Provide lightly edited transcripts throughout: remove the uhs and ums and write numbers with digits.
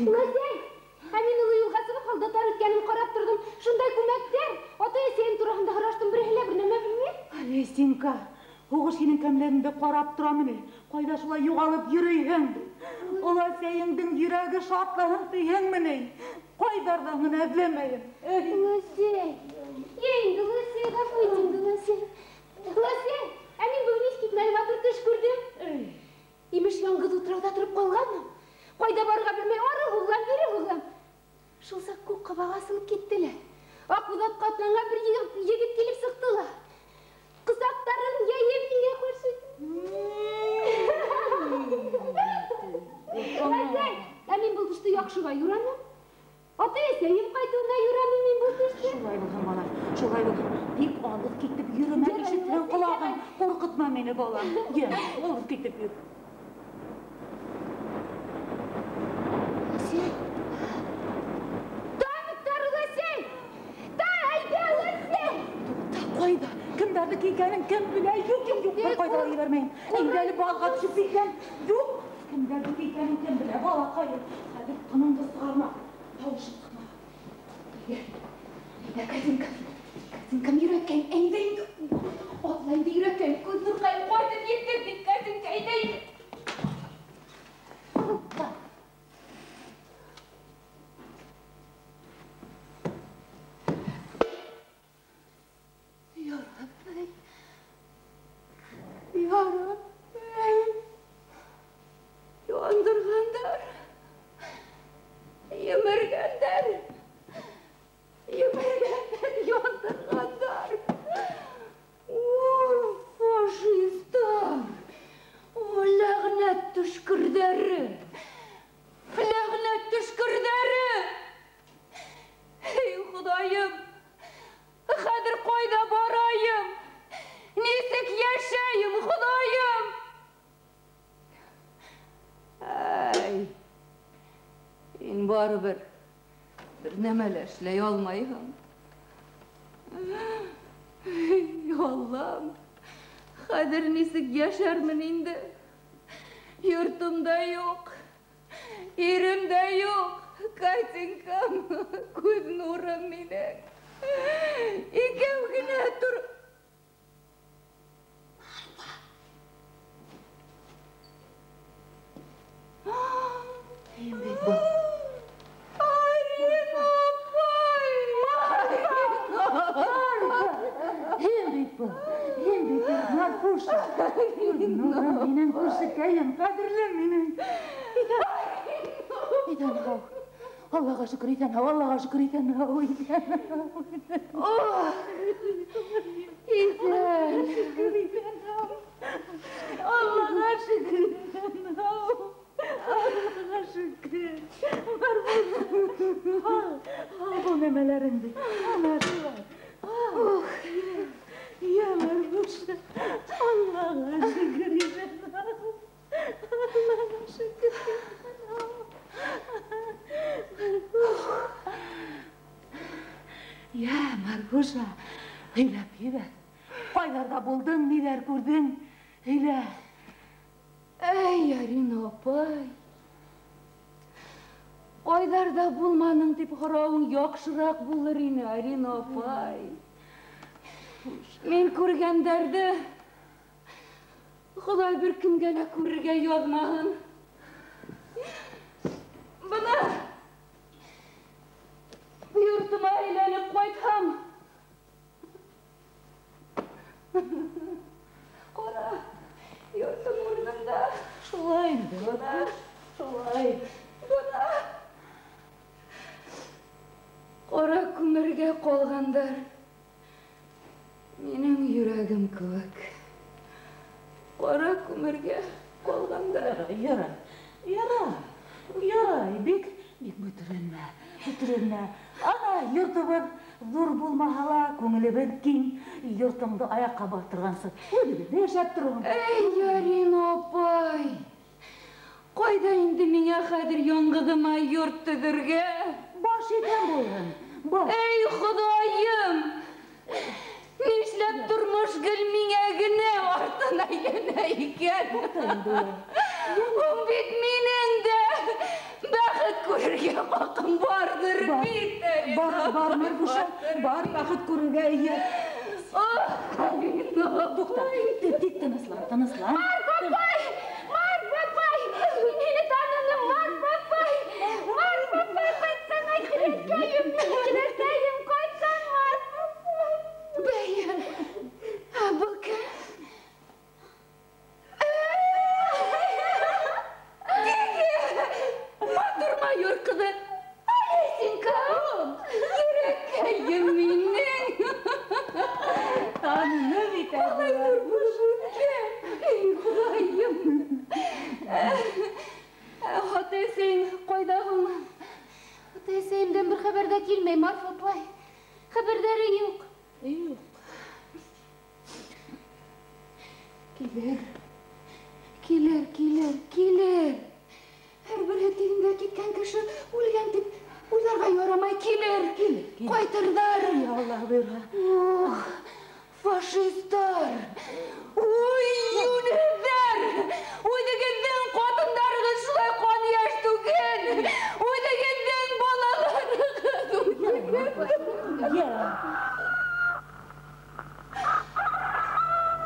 Ләсәй, мен ұлы юлға сығып алдатар өткенім қарап тұрдым. Шындай көмәктер. Ата сен турағында қараштым бір хілі бірнеме білме? Лесенка, оғы сенің кәмлеріңді қарап тұрамын. Қайда шулай юғалып жүрейін. Ола сәйіңдің жүрегі шатлығын түйен міне. Қайдардағын әдлемейін. Ләсәй, енді Ләсәй, ғафойдыңды Ләсәй. Ләсәй, мен бүгін ескіп мәліматыр түш көрдім. Имеш яңғыз ұтырауда тұрып қалғанмын. Қайда барға білмей, ары ғылған, бері ғылған. Шылсақ көк қабаға асылып кеттілі. Ақбұлат қатынанға бір егіп келіп сықтылы. Қысақтарын еңе көрсетті. Ләсәй, мен бұл тұшты яқшыға юраным. Ата есейім қайтуына юраным мен бұл тұшты. Шулай болған бала, шулай болған. Тек алып кеттіп жүріме кешеттірен құлағын. Қорқытма мені балам. Алып кеттіп жүр. Қойда, кімдарды кейкенің кім біле? Жоқ, бір қойдалай бермейін. Әйдәлі балға түсіп бейкен. Жоқ, кімдарды кейкенің кім біле? Бала қайыр. Қадыр қыныңды сығарма. Тауышын қыма. Әйдә, кәзінкім үйреткен, әйдәйді. Отлайды үйреткен, көз нұрқайын қойды еттірдік, кәзінкі әйдәйді. Yandırganlar, yemirgenler, yandırganlar. Faşistler, o lağnet düşkürderi, Ey Hudayım, Kadir koyda barayım, nesik yaşayım Hudayım. Ay, en baribir bir nemeleşley olmayım. Ey Allah'ım, Kadir nesik yaşarmın indi. Yurtumda yok, yerimde yok. Kaytınkam, göz nurum mine. İkevgine dur. Marfa. Marfuşa. Nurum minen kurşukayım, kadirli minen. İden hav. Allah'a şükür iten hav, Allah'a şükür iten hav. İden. Allah'a şükür iten hav. Allah'a şükür. Al bu memelerinde. Ya Marfuşa. Allah'a şükür iten hav. Allah'a şükür iten hav. Ya Marfuşa, eylep yeder. Qaylarda buldun, neler gördün, eyle. Ey Arin opay. Qaylarda bulmanın dep harauın yaxşırak bulur ini Arin opay. Men көргендерді Xuday bir kimgene көрерге yazmağın. Bana yurtuma aylanıp koytam. Qora, yurtum urdunda. Şulaydı, şulay. Bana qora kömürge qolganдар. Mening yuragim ko'k. Qora kömürge qolganдар. Yara, bek bitirinme. Ana yurtubun zor bulmahala, көңілі кең, yurtumdu ayakka batırgansın. Öyle bir yaşap durun. Ey Yarin opay. Qayda indi mine Kadir yongğıma yurt tüdürge. Baş eden bolun. Ey Xudayım. Neşlep durmuş gül mine gine ortana yene iken. бит менің де бақыт көрерге қақым бардыр бит. Бар, Марфуша, бар бақыт көрерге ие. Тоқта, тек тыныслан. Марфапай, мені таныным, Марфапай, қайтсан кіреккейім, қайтсан Марфапай. Бәйі, бұл кім? Матур майор қызы, Алесенька, жүреккейім менің. Tanrım Қалай Нұрбүрке, Құдайым. Атесейін, қойдағым. Атесейімден бір хабарда келмей, Марфа апай. Хабардары жоқ. Келер. Әрбір етегінде кеткен кіші өлген деп ойларға ярамай келер. Қайтырдар. Аллах бұйырға. Фашистар! Ой, юнездер! Ой, дегенден қатындарығыз шылай қан еш түген! Ой, дегенден балаларығыз!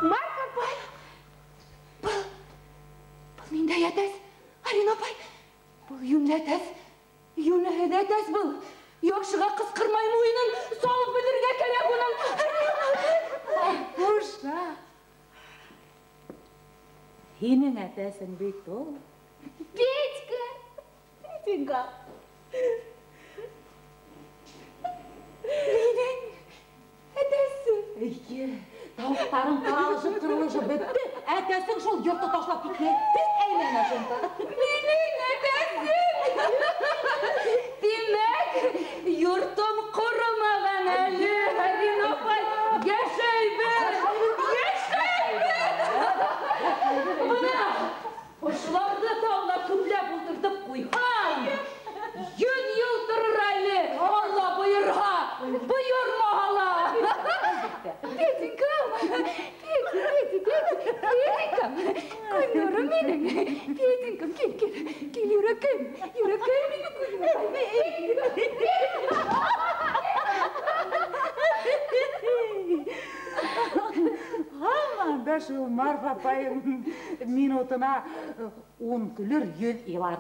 Марк апай! Бұл менде етес, Арина апай! Бұл юнне етес бұл! Yoxşığa qısqırmay muyunun, soğuk bilirge kerek onun. Marfuşa. Senin ətəsin beyt ol. Petka. Neden? Ətəsi. Tavukların qaralışıb qırılışıb bitti. Ətəsin şol yurtta taşlap gitmek. Biz eylən aşında. Benim ətəsim. Demek yurtum kurumağın әлі. Arina apay, yaşay bir. Buna hoşlarda tağla küple buldurdup koyhan. 100 yıl durur әлі. Allah buyurha. Buyurma hala. Petikam. Kuymurum benim. Petikam, gel yürekim. Yürekim beni kuymurum. Aman da şu Marfa payım minutuna 10 gülür 100 ilar.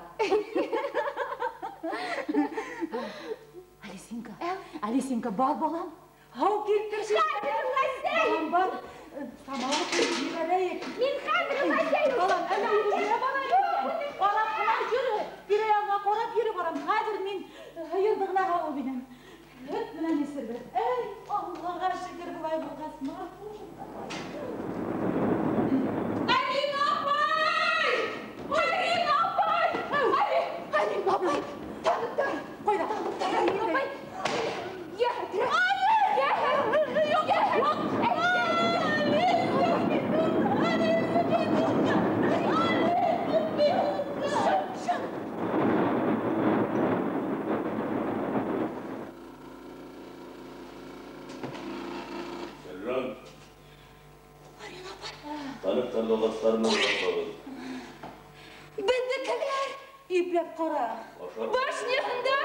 Alisinka bal balam. Hau keltirsin. Balam bal. Samalı kızı vereyim. Мен қазір қайтайын. Balam әне uyguya bana yok. Balam kınar yürü. Bir ayağına korap yürü balam. Hazır min hayırdığına hau benim. Hep bilen esir ver. Ey Allah'a şükür bulay bulgasın. Arina apay! Arina apay! Tanıklar! Koyda. Arina apay! Tanıklar dolaşlarına ulaşalım. Bendekiler! İplep kara. Башняхында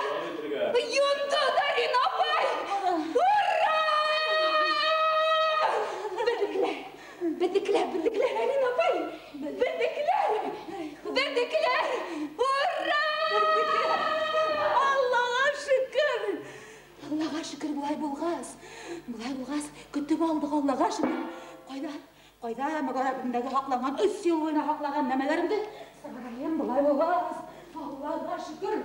юнды Арина апай! Ура! Бедекler Арина апай! Бедекler! Ура! Allah'a şükür! Allah'a şükür bulay bulğaz. Kütüp aldık Allah'a şükür. Koyda mağarabındaki haklanan 3 yıl boyuna haklanan nemelerimdi. Sarayım bulay bulğaz. Allah'a şükür.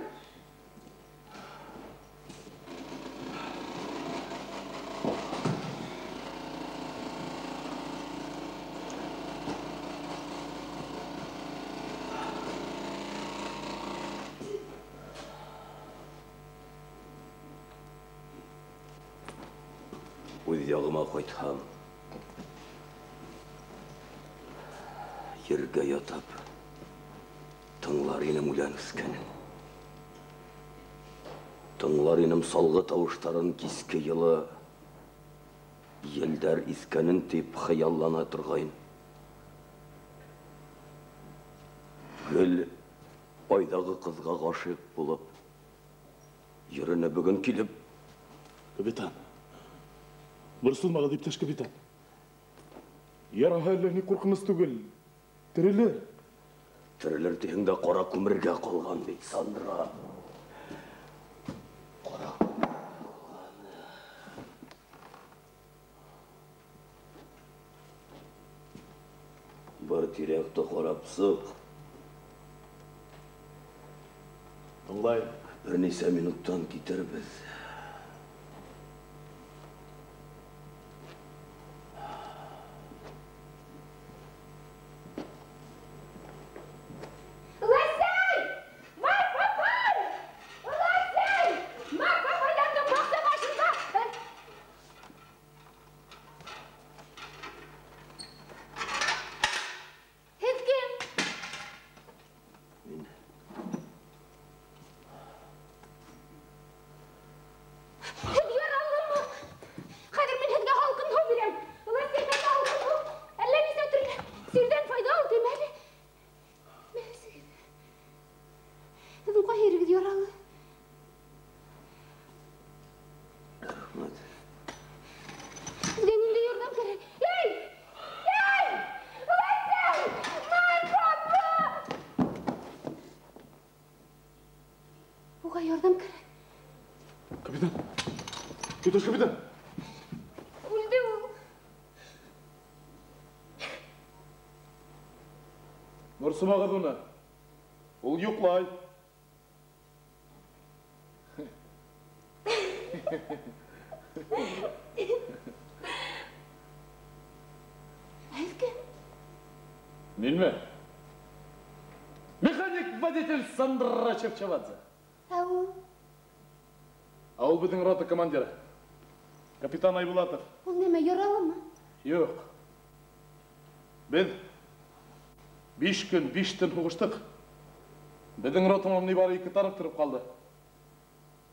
Өз яғыма қайтқам. Yerge yatıp tыңларыным үлән үскенін. Тыңларыным салғы тауыштарын киске йылы елдер искенін теп хыяллана тұрғайын. Гел айдағы қызға ғашық болып, еріне бүгін келіп. Капитан, бұрсылмаға дептеш капитан. Ер ағайларыны қорқымыз түгіл, тірілер. Тірілер дейіңді қора көмірге қолған бейт Сандра. Қора бір теректі қорап сұқ. Оңлай. Бірнесе минуттан кетер біз. Капитан! Кетош капитан! Өлді ол. Нұрсымаға дұна. Ол юқлай. Әлкім? Мен ме? Механик водитель Сандра Чевчевадзе. Ау. Ауыл біздің рота командирі. Капитан Айбулатов. Ол неме, яралы ма? Жоқ. Біз 5 күн 5 түн ұғыштық. Біздің ротамамны бары 2 тарап тұрып қалды.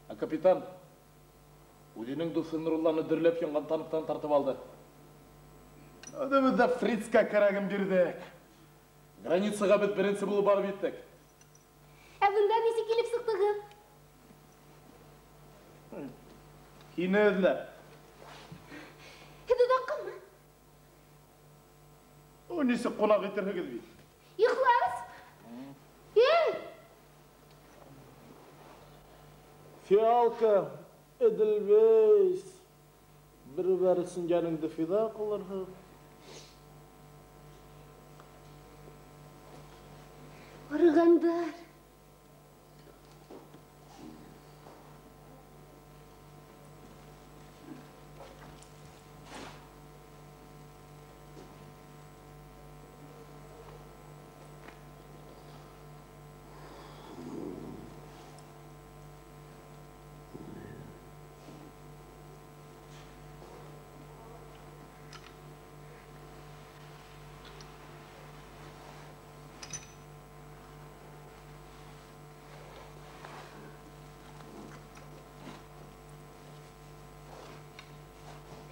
А капитан өзінің досы Нұрулланы дүрлеп енған танықтан тартып алды. Өдімізді Фрицка қарағым бердік. Границаға біз бірінші бұлы барып еттік. Әбінда несі келіп сұқтығым? Хине өділер. Хеді даққы ма? О, несі қонақ етерге келбейді. Иқлас? Ел? Фиалка, Эдельвейс, бір-бәрісін жаныңды фида қылырғы. Арығандар.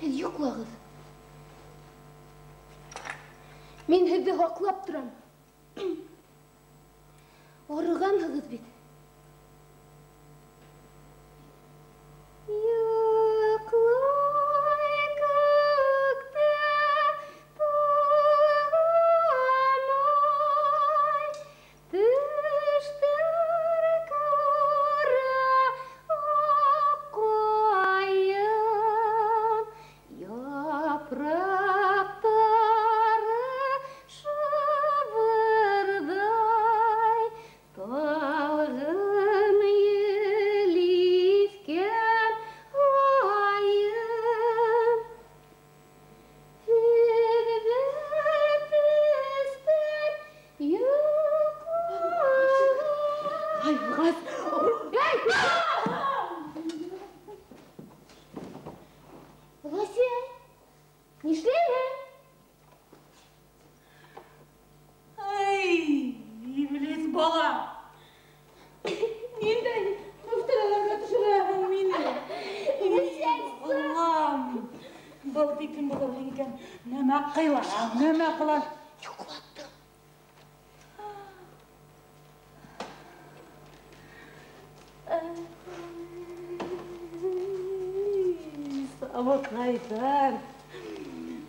Yo'qlag'iz. Men hidi haqlab turam. Origan hig'iz bit. Abakaylar.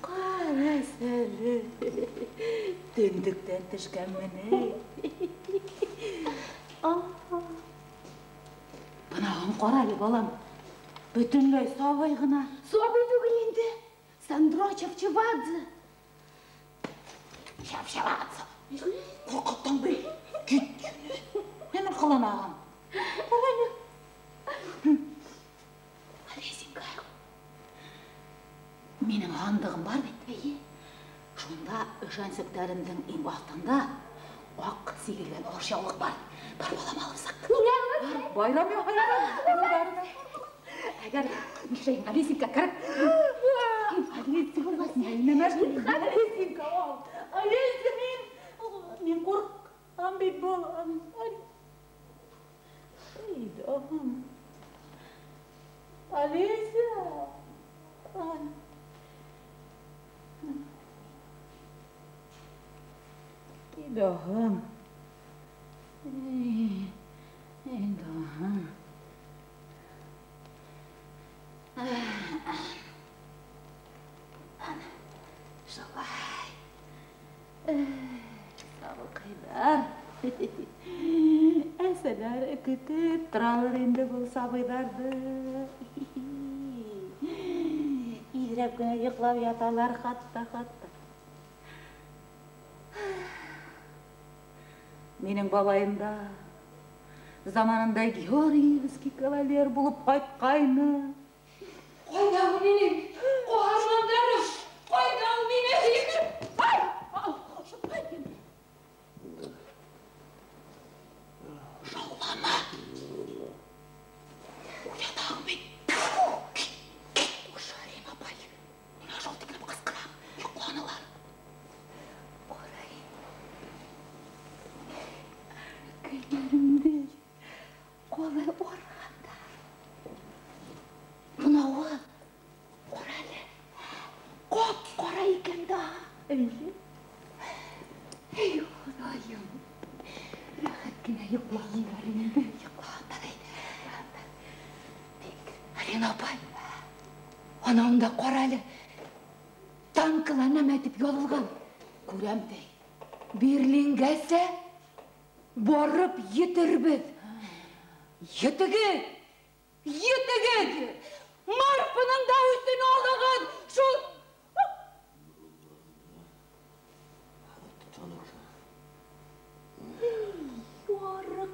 Qarasali. Döndükten tışkan mene. Bunağın qarali balam. Bütünlöy savaygına. Слабый дугленді. Сандро чапчевадзе. Şapşalatsa. Korkuttun bey. Git. Hemen kılan ağam. Qarali. Aleysinka. Menin handığım var betmeyi. Şunda Jansöklerimden en vaxtında ak sigirgen orşavlık var. Bir balam alırsak. Bayram yok hayır. Eğer şeyin Aleysinka kırık. Aleysinka olmasın. Aleysinka ol. Aleysinka men korkam bek balam. Eydi ağam. Aleysinka. İdahım. İdahım. Şalay. Sabıkaylar. Eseler ekiti tıralır indi bu sabıylardı. İzrep güne yıklav yatalar hatta. Menin babayımda zamanında Georgievski kavaler bulup kaytkayны. Қойдағы менен, қоғармандары, қойдағы менен. Жаулама. Уятағым бен. Ушарим апай. Мына жол тігіліп қысқырам. Юқланылар. Қорай. Көлерімді қолы орғанда. Мынауы қоралы. Қоп қора екен да. Өлі. Ей, Құдайым. Рахат кіне юқлағандар енді. Юқлағандар айды. Арен апай. Анауында қоралы. Танкылана мәтіп yolылған. Көремдей. Берлингәсе барып етірбіз. Етігіз! Етігіз! Марфының да үстін алығын! Шул... Барып,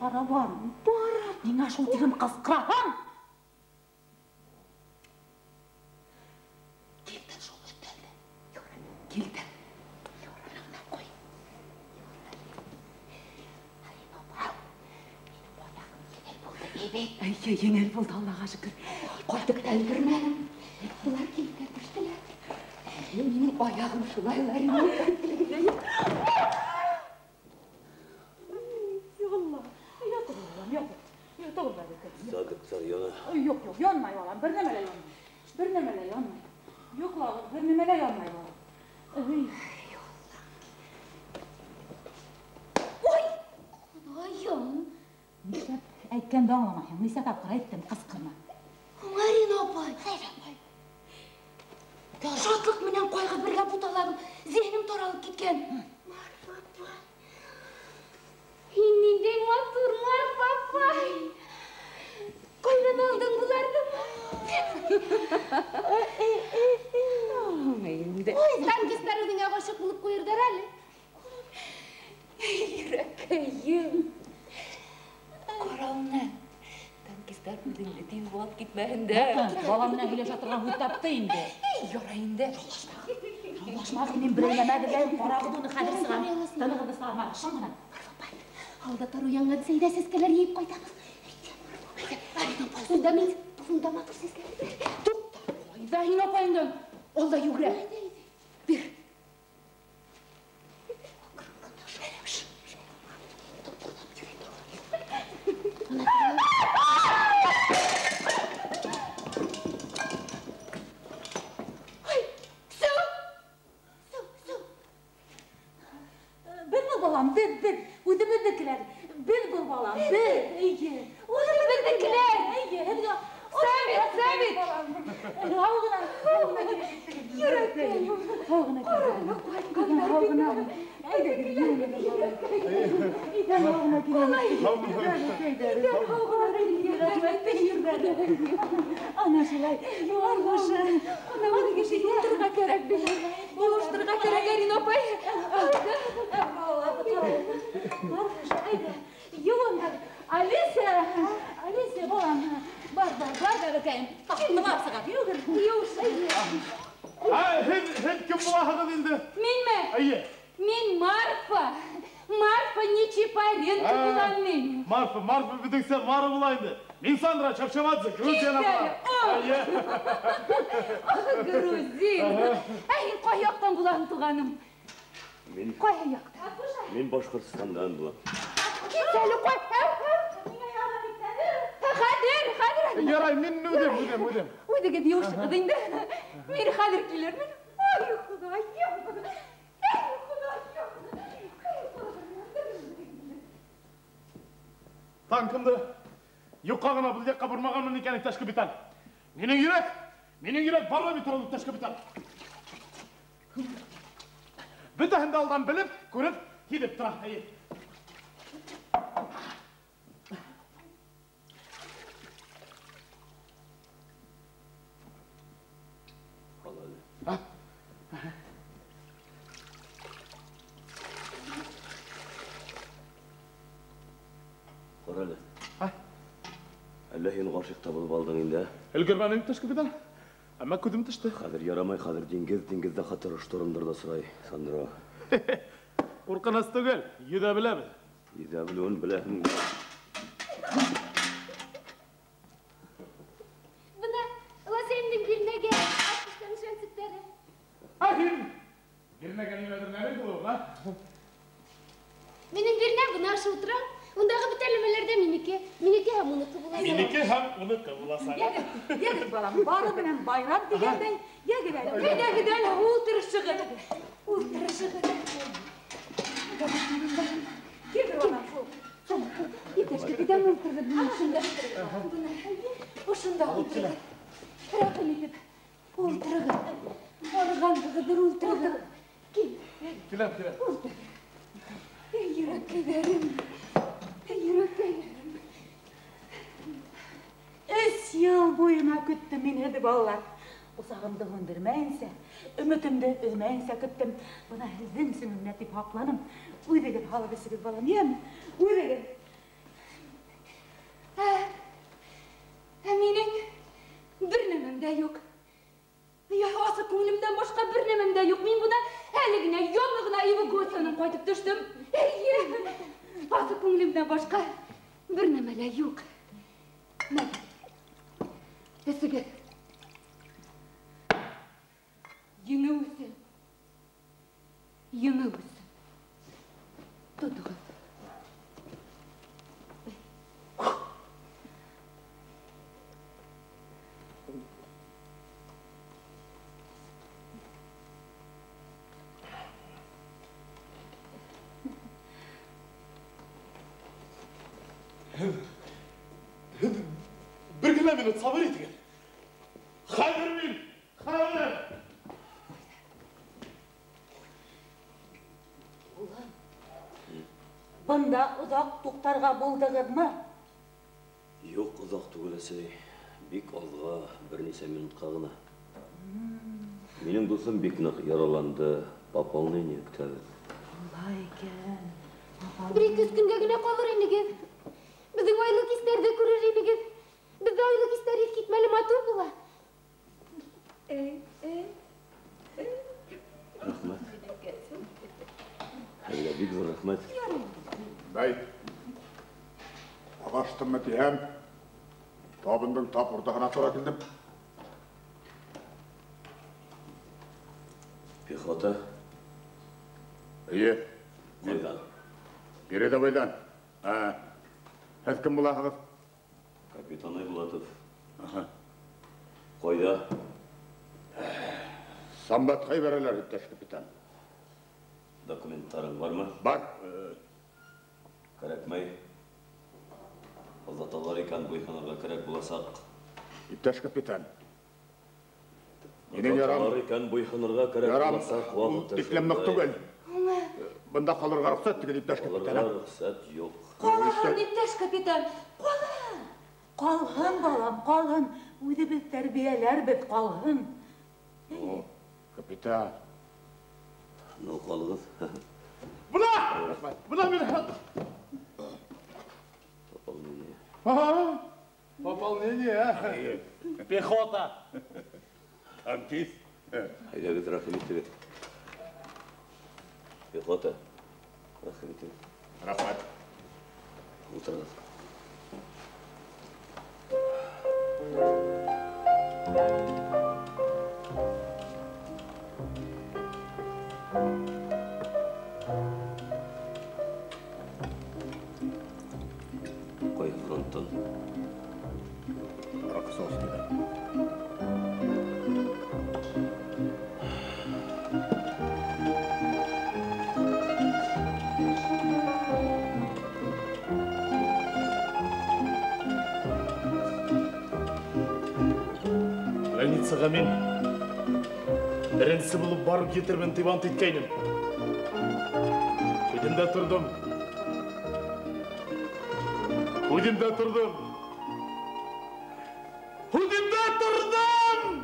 барабан, барып. Неңа шул тегім қасқырағам? Келдің шол үстелді. Келдің. Yoruluna koy. Arima bau. Benim oyağım yengel buldu evet. Ay yengel buldu Allah'a şükür. Koyduk öldürmedim. Bunlar kelip düştüler. Benim oyağım şulaylarını öldürmedim. Yallah. Yatır oğlan yatır. Yatır oğlan yatır. Sadıklar yana. Yok yanmay oğlan. Bir nemele yanmay. Bir nemele yanmay. Yok lağır bir nemele yanmay oğlan. Oy! Құдайым! Nişat aytkan dağlamayım. Nişat apqıra ettim qısqırma. Арина апай! Шатлық менен қойға бірге бұталадым. Зейнім торалып кеткен. Марфа апай. Инненден матур Марфа апай. Қойдан алдың бұларды ма? Ой, танкистар өзіңе ғашық болып қойырдар әлі. Жүрекейім. Қарауына. Tankistlar өзіңді тез болып кетмәйінді. Баламына келе жатырған хүттапты енді. Yorayındı. Жолашмақ мен бірейлемәді бәлім қарағыдуыны қадыр сығам. Танығыды сағамар. Шыңғынан. Алда тару яңғады сейді сескелер ейіп қойдамыз. Сонда мен тұғында матыр сескелер. Тұт. Қойда ин апайыңдан. Ол да югре. Bir. Balam, bir. Udumuzdakilar. Bir bu balam, bir. İyi. Udumuzdakilar. İyi. Sabit. halgına gidelim. İden halgına. İden halgına gidelim. Ana şilay, varmışı. Ana bunu geçti, yuvartırga gerek bir. Yuvartırga gerek erin opay. Varmış, haydi. Yuvanlar. Alice, balam. Бар bakayım. Aklını varsa kapı, yugur. Hep kim bulahıdı bildi? Min mi? Ayı. Min Marfa. Marfa Нечипаренко bulan min. Marfa bir tek sen varı bulaydı. İnsanlara çapşamazdı. Gruzya'na bulan. Ayı. Ah Gruzin. Ay koyaktan bulan tuğanım. Koyaktan. Men Башқұртстандан bulan. Gitseli koy. Kadir. Yaray men ödem. Uydu gibi yoğuştu kızıydı. Meri Kadir gelir mi? Ay Kudayım. Tankımdı. Yuqağına bildik kapırmağımın ikenik taş kapitan. Menin yürek barra bir tarafı taş kapitan. Bütün daldan bilip, görüp, gidip tura. Qarali. Әллә һин гашыйкта булып алдың инде? Өлгермәнең taş kapitan. Ama küdüm taştı. Хәзер ярамай, хәзер диңгездә хәтер штормнарда сорай. Сандра. Урканас түгел, йөдә беләбез. Йөдә белүен беләһең. Buna Lasem'in birine gel. Atmıştan şansıkları. Ahim. Birine gelmedir nerede bu ha? Benim birine buna aşı oturan. Ondağı bitellemelerde minike hem unuttu bulasana. Minike hem unuttu bulasana. Yedir balam, barı bilen bayram degenden ya gidelim. Gidelim, ultırışığı. Yedir balam. Yeter giden ultırdı bunun şunda. Hoşunda ultırdı. Rakım edip ultırdı. Organ kıdır ultırdı. Kilem. Ultırdı. Yürek ederim. Üç yıl boyuna küttüm min hedi ballar. Uzağımda hündürmeyinse, ümitimde ölmeyinse küttüm. Buna hizdim sünümletip haplanım. Uydegin halı besirik balam, yem. Uydegin. Menin bir nemem de yok. Ya asıl ko'nglimdan boshqa bir nemem de yok. Men buna haligina yomig'ina evi go'sini qo'yib tushdim. Asıl ko'nglimdan boshqa bir nimalar yo'q. Mana. Esiga. Yeni o'sin. Tutug'i. Bir gila minut sabır etin. Hayır. Bunda uzak doktorga buldığın Юк, узак түгел әсәй. Бик алга, бер нисә минутка гына. Минем дусым бик нык яраланды. Пополнение көтәбез. Алай икән. Bir-iki günde gene kalır enigez. Bizim aylık isterdi kurur enigez. Bizde aylık ister ilk gitmeli matır bula. Рәхмәт. Хәйлә бик зур рәхмәт. Бәй, ағаштым мәтиһәм, табындың тап ортағына тура килдем. Пехота. Ие, Кайдан? береде бойдан. Һеҙ кем булаһығыҙ? Капитан Айбулатов. Аха. Кайда? Самбатҡа ебәрәләр, иптәш капитан. Документтарың бармы? Бар, Кәрәкмәй. Озаталар икән буйһынырга кәрәк буласаҡ. иптәш капитан. Менің ярам. Аталар екен бұйхынырға кәрек Ярам, боласақ уақытты текленмек түгел. Бында қалырға рұқсат түгел иптәш Қалырға капитан. рұқсат жоқ. Қалғын, иптәш капитан, қалғын. Қалғын, балам, қалғын. Үҙебеҙ тәрбиәләрбеҙ, қалғын. О, капитан. Ну, қалығыз. Бuna мен... Пополнение. Пополнение. Пехота. Танкист. Haydi рахмет тебе. Пехота. Рахмет тебе. Рахмет. Отырыңыз. Қой фронттан. Рокоссовский. Границаға мен бірінші болып барып кетірмен тивант еткейнім. Көдімді тұрдым. Көдімді тұрдым. Көдімді тұрдым!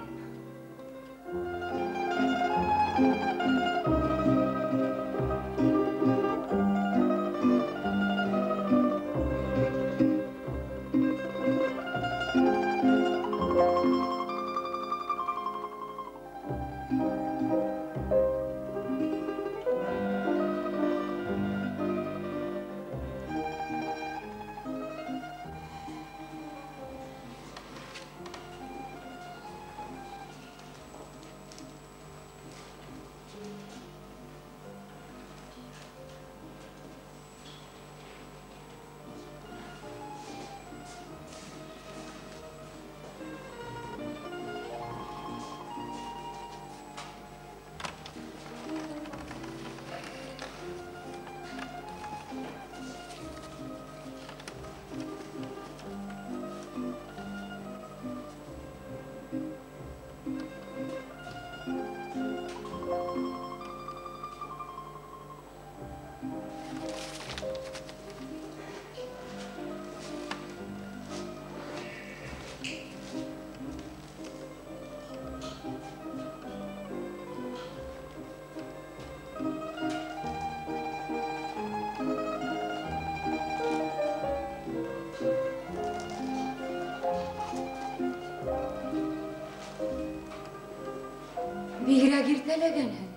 Бигерәк иртәләгәнһең.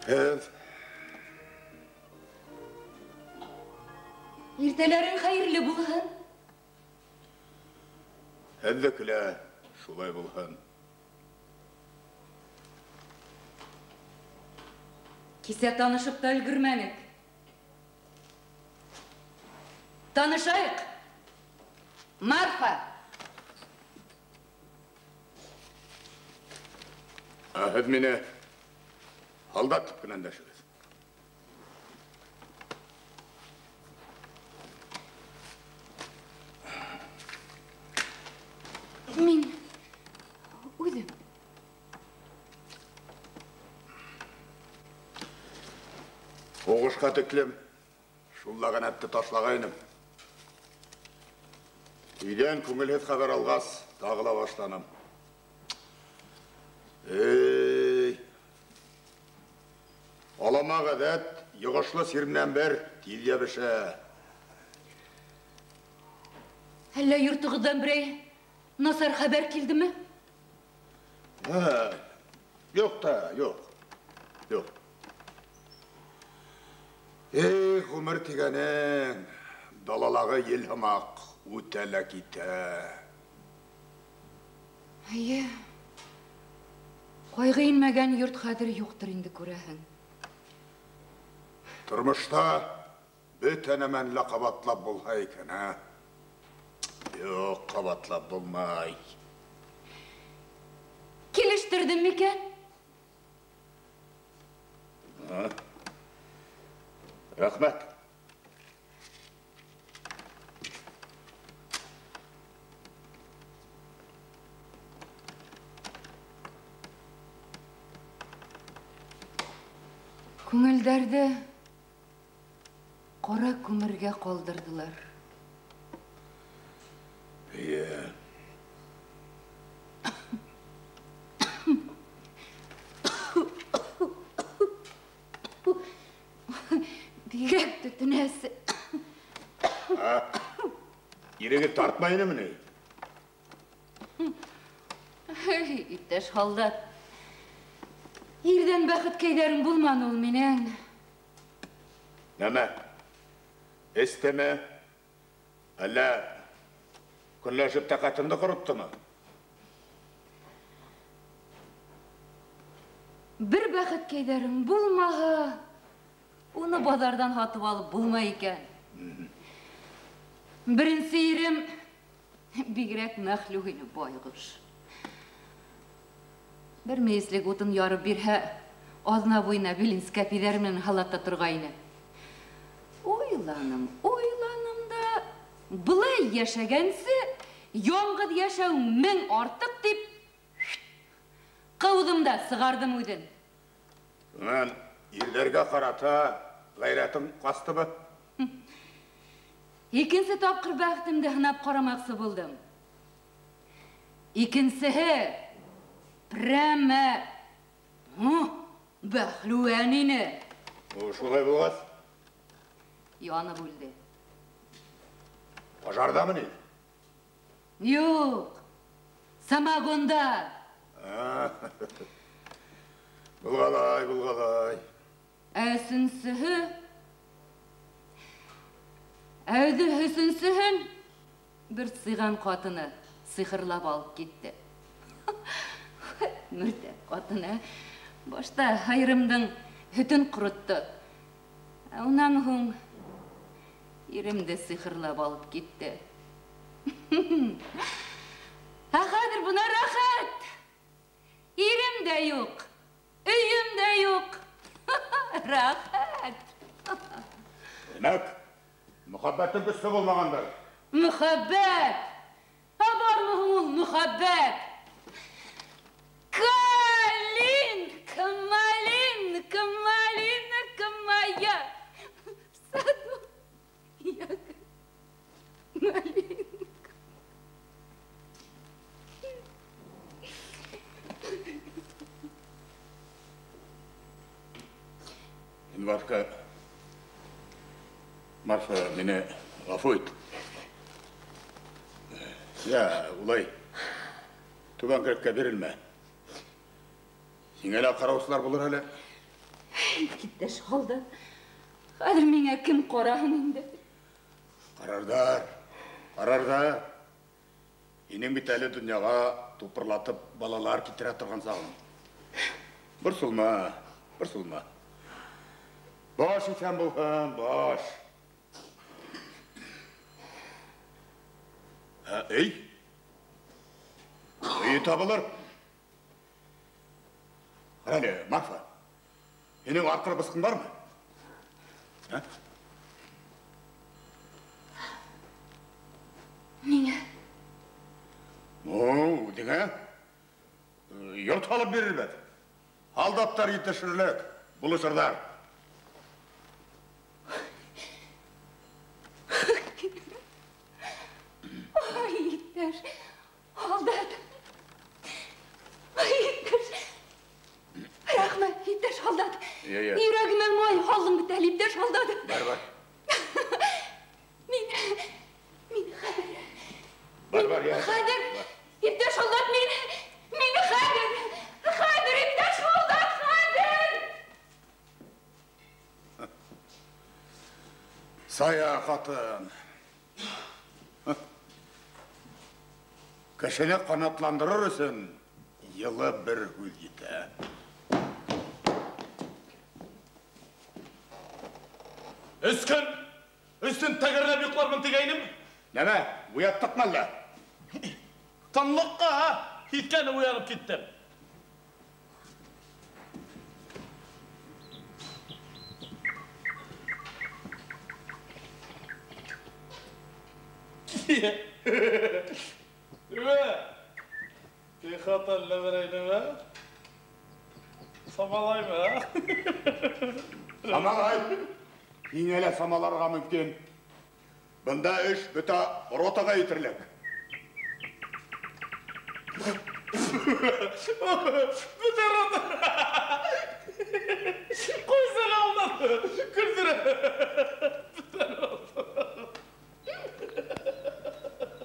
Һеҙ Иртәләрең хәйерле булһын. һеҙҙеке лә шулай булһын. Кисә танышып та өлгөрмәнек. Танышайыҡ. Марфа. Һеҙ мине һалдат тип кенә өндәшегеҙ. Мин үҙем. Һуғышҡа тиклем шул ләғәнәтте ташлағайным. Өйдән күңелһеҙ хәбәр алғас, тағы ла башланым. Алама ғәдәт, йығышлы сирмнән бер тиҙ йәбешә. Әллә йортығыҙҙан берәй насар хәбәр килдеме? Юҡ та, юҡ. Юҡ. Ғүмер тигәнең, далалағы ел һымаҡ үтә лә китә. Әйе. Ҡайғы инмәгән йорт хәҙер юҡтыр инде күрәһең. Тормошта бөтә нәмән лә ҡабатлап булһа икән, ә? Юҡ, ҡабатлап булмай. Килештердем микән? Рәхмәт. Күңелдәрді қора күмірге қолдырдылар. Бигрәк түтінәсі. Ерегіп тартмайыны міне? Иптәш халдат. Ирден бәхет кейдерін булман ул менен. Нәмә? Эстеме? Әлі күнләшіп тәқатымды құрытты ма? Бір бәхет кейдерін булмаға, оны базардан хатып алып булмай икән. Бірінсі ирем бигрәк мәхлуғыны байғыш. Бір мейслік отын ярып бірхә, азна бойына білінске пидермен халатта тұрғайны. Ойланым да, бұлай яшәгәнсі, яңғыд яшәу мен артық деп, қаудымда сығардым өйден. Мен ерлерге қарата ғайратым қасты ба? Икенсі тапқыр бәқтімді хынап қарамақсы болдым. Икенсігі прәмә бәхлуәнені. Шулай болғас? Янып өлді. Пожарда міне? Yok, самагонда. Бұлғалай. Әсінсігі, әуді хүсінсіғін бір сыйған қатыны сыйқырлап алып кетті. Мүртәп қатыны башта хайрымдың хүтін құрытты. Онан ғың иремді сыйқырлап алып кетті. Ақадыр бұна рахат. Ирем де yok, үйім де yok. Рахат. Демек, мұхаббаттың күшті болмағандар. Мұхаббат. Абар мұхымыл мұхаббат. Калин, кымалин, кымалин, кымая. Саду, як, малин. Марфа, мені ғафу ет. Улай, туған кіріпке берілме. Сеңелі қараусылар болыр әлі? Кітті шалды. Қадыр менге кім қорағын енді? Қарардар. Енең бет әлі дүнияға топырлатып балалар кетіре тұрған сағын. Бір сұлма. Boş isen bulhan, boş. İyi tabılır. Hadi, Marfa. Senin arkada bıskın var mı? Niye? Dine. Yurt alıp verir ben. Aldatlar yetişirlik, buluşurlar. Aldat. Yiğitler. Rahmet, Yiğitler aldat. Yüreğime may halım bitel, Yiğitler aldat. Var. Min haber. Var ya. Kadir, Yiğitler aldat min Kadir. Kadir, Yiğitler aldat, Kadir. Saya katın. Кішіне қанатlandırır үшін yılı bir hül yete. Üstün tegerine büyüklarımın tigeynim. Neme, uyattık mı Allah? Tanlıkka ha, hitkeni uyanıp gittim. Bir hatarla vereyim ha. Samalayma ha. Самалай, еңелі самаларға мүмкін. Бұнда үш бүта ротаға етірлік. Бүта рота. Қойсана алмады. Күлдірі.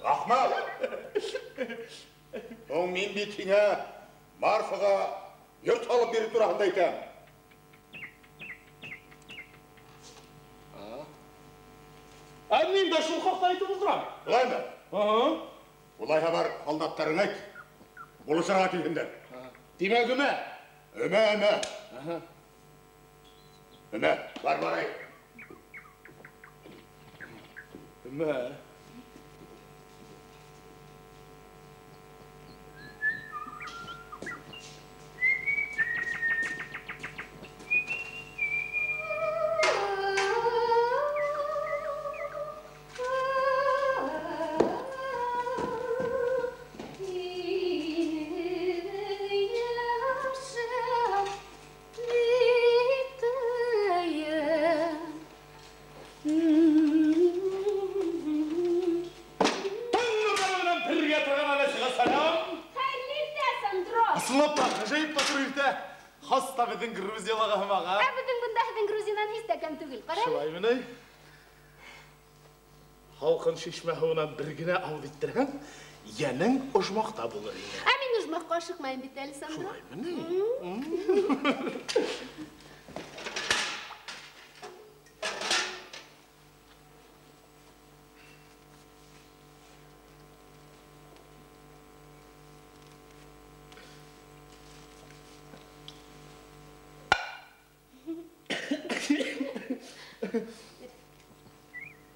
Ахмал, оң мен бетіне Марфаға йұрт алып бері тұрағында екен. Әннен де шұлқақты айтып отырам. Бұлай ма? Бұлайға бар қалдаттарың айт. Бұлысыға түйіндер. Демек үме? Үме. Үме, бар барай. Үме. Хаста біздің Грузияға ғымаға. Біздің бұндағыдың Грузинан естәкәм түгіл, қарай? Шылай мінай. Халқын шешмәуінен біргіне аудиттірген, енің ұжмақта болыр ене. Мен ұжмаққа шықмайын бет әлі, Сандра. Шылай мінай.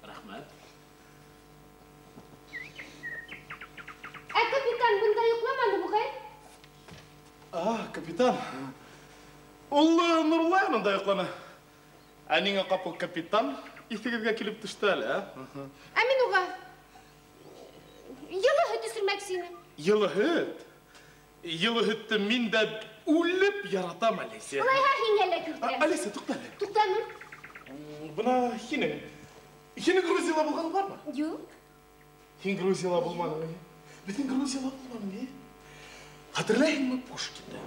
Рахмет. Капитан, бұнда йоқламанды бұғай? Капитан. Ұлы Нұрлай мұнда йоқлана. Әніңе қапыл капитан, естігізге келіп түшті әлі, Мен оға йылы хүт үсірмәк сені. Йылы хүт? Йылы хүтті мен де өліп яратам, Алисе. Олайға хеңгелі күрді. Алисе, тұқтаны. Тұқтаныр. Бұна хенің Грузияла болғаны бар ма? Жоқ. Хен Грузияла болманы ме? Бітін Грузияла болманы ме? Хатырлайын ма Пушкинді?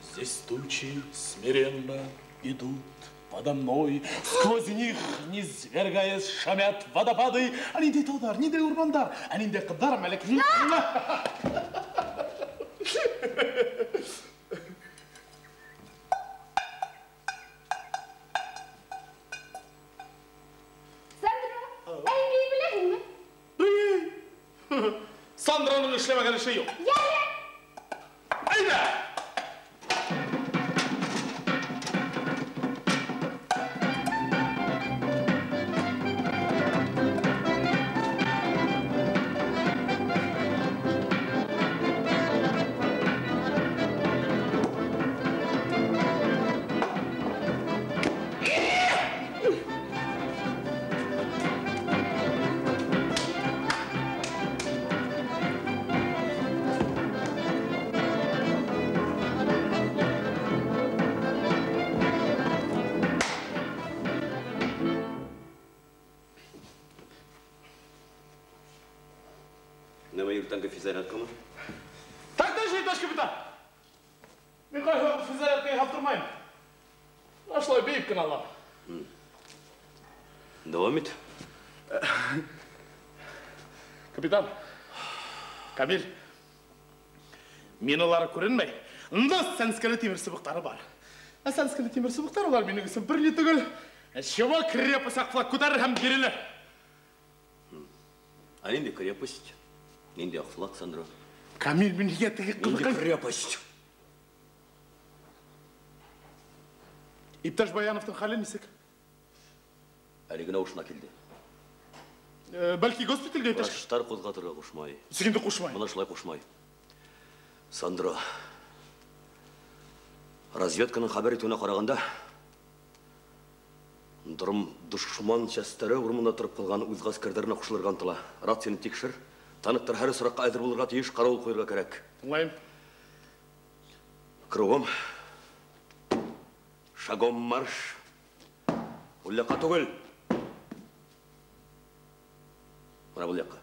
Здесь тучи смиренно идут подо мной, сквозь них, не свергаясь, шамят водопады. Анинде таудар, нинде урмандар, анинде қыдар мәлік. Сандраның ішлемеген іші yok. Gəlі! Ayda! Tango физарядка mı? Taktan şey taş kapitan. Bir kayfa fizaryadkayı kaptırmayın. Aşılay büyük kınalar. Devam et. Kapitan. Kamil. Minaları көрінмей. Ында сәнскелі темір сыбықтары бар. Сәнскелі темір сыбықтар олар менің үшін бір түгіл. Шева крепость ақылы көтәрір һәм берілер. Нинде крепость? Нинде ақылақ, Сандра? Камил, мен егетігі қылықай. Нинде крепость? Ипташ Баяновтың халі несек? Әлігін аушына келді. Бәлки госпитальге ипташ? Врачтар қозғатырға қошмай. Сігінді қошмай. Мұна шылай қошмай. Сандра, разведканың хабар етуіне қарағанда, дұрым дұшман частары ұрмында тұрып қалған өз ғаскердеріне құшылырған тұла. Рацияны текшір, танықтар әрі сұраққа әзір болырға тиіш қарауыл қойырға керек. Тыңлайым. Кругом Шагом марш. Бұл жаққа түгіл. Мына бұл жаққа.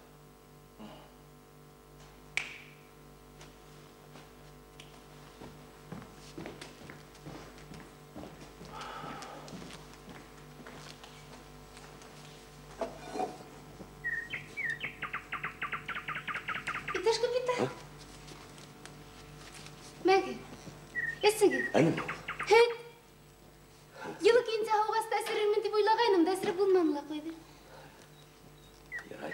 Иташ капитан. Мәге. Эсеге. Әнім. Хет. Йылы кенде ауғас тәсіріңмен деп ойлағайным, дәсірі болмамыла қойды. Ярай.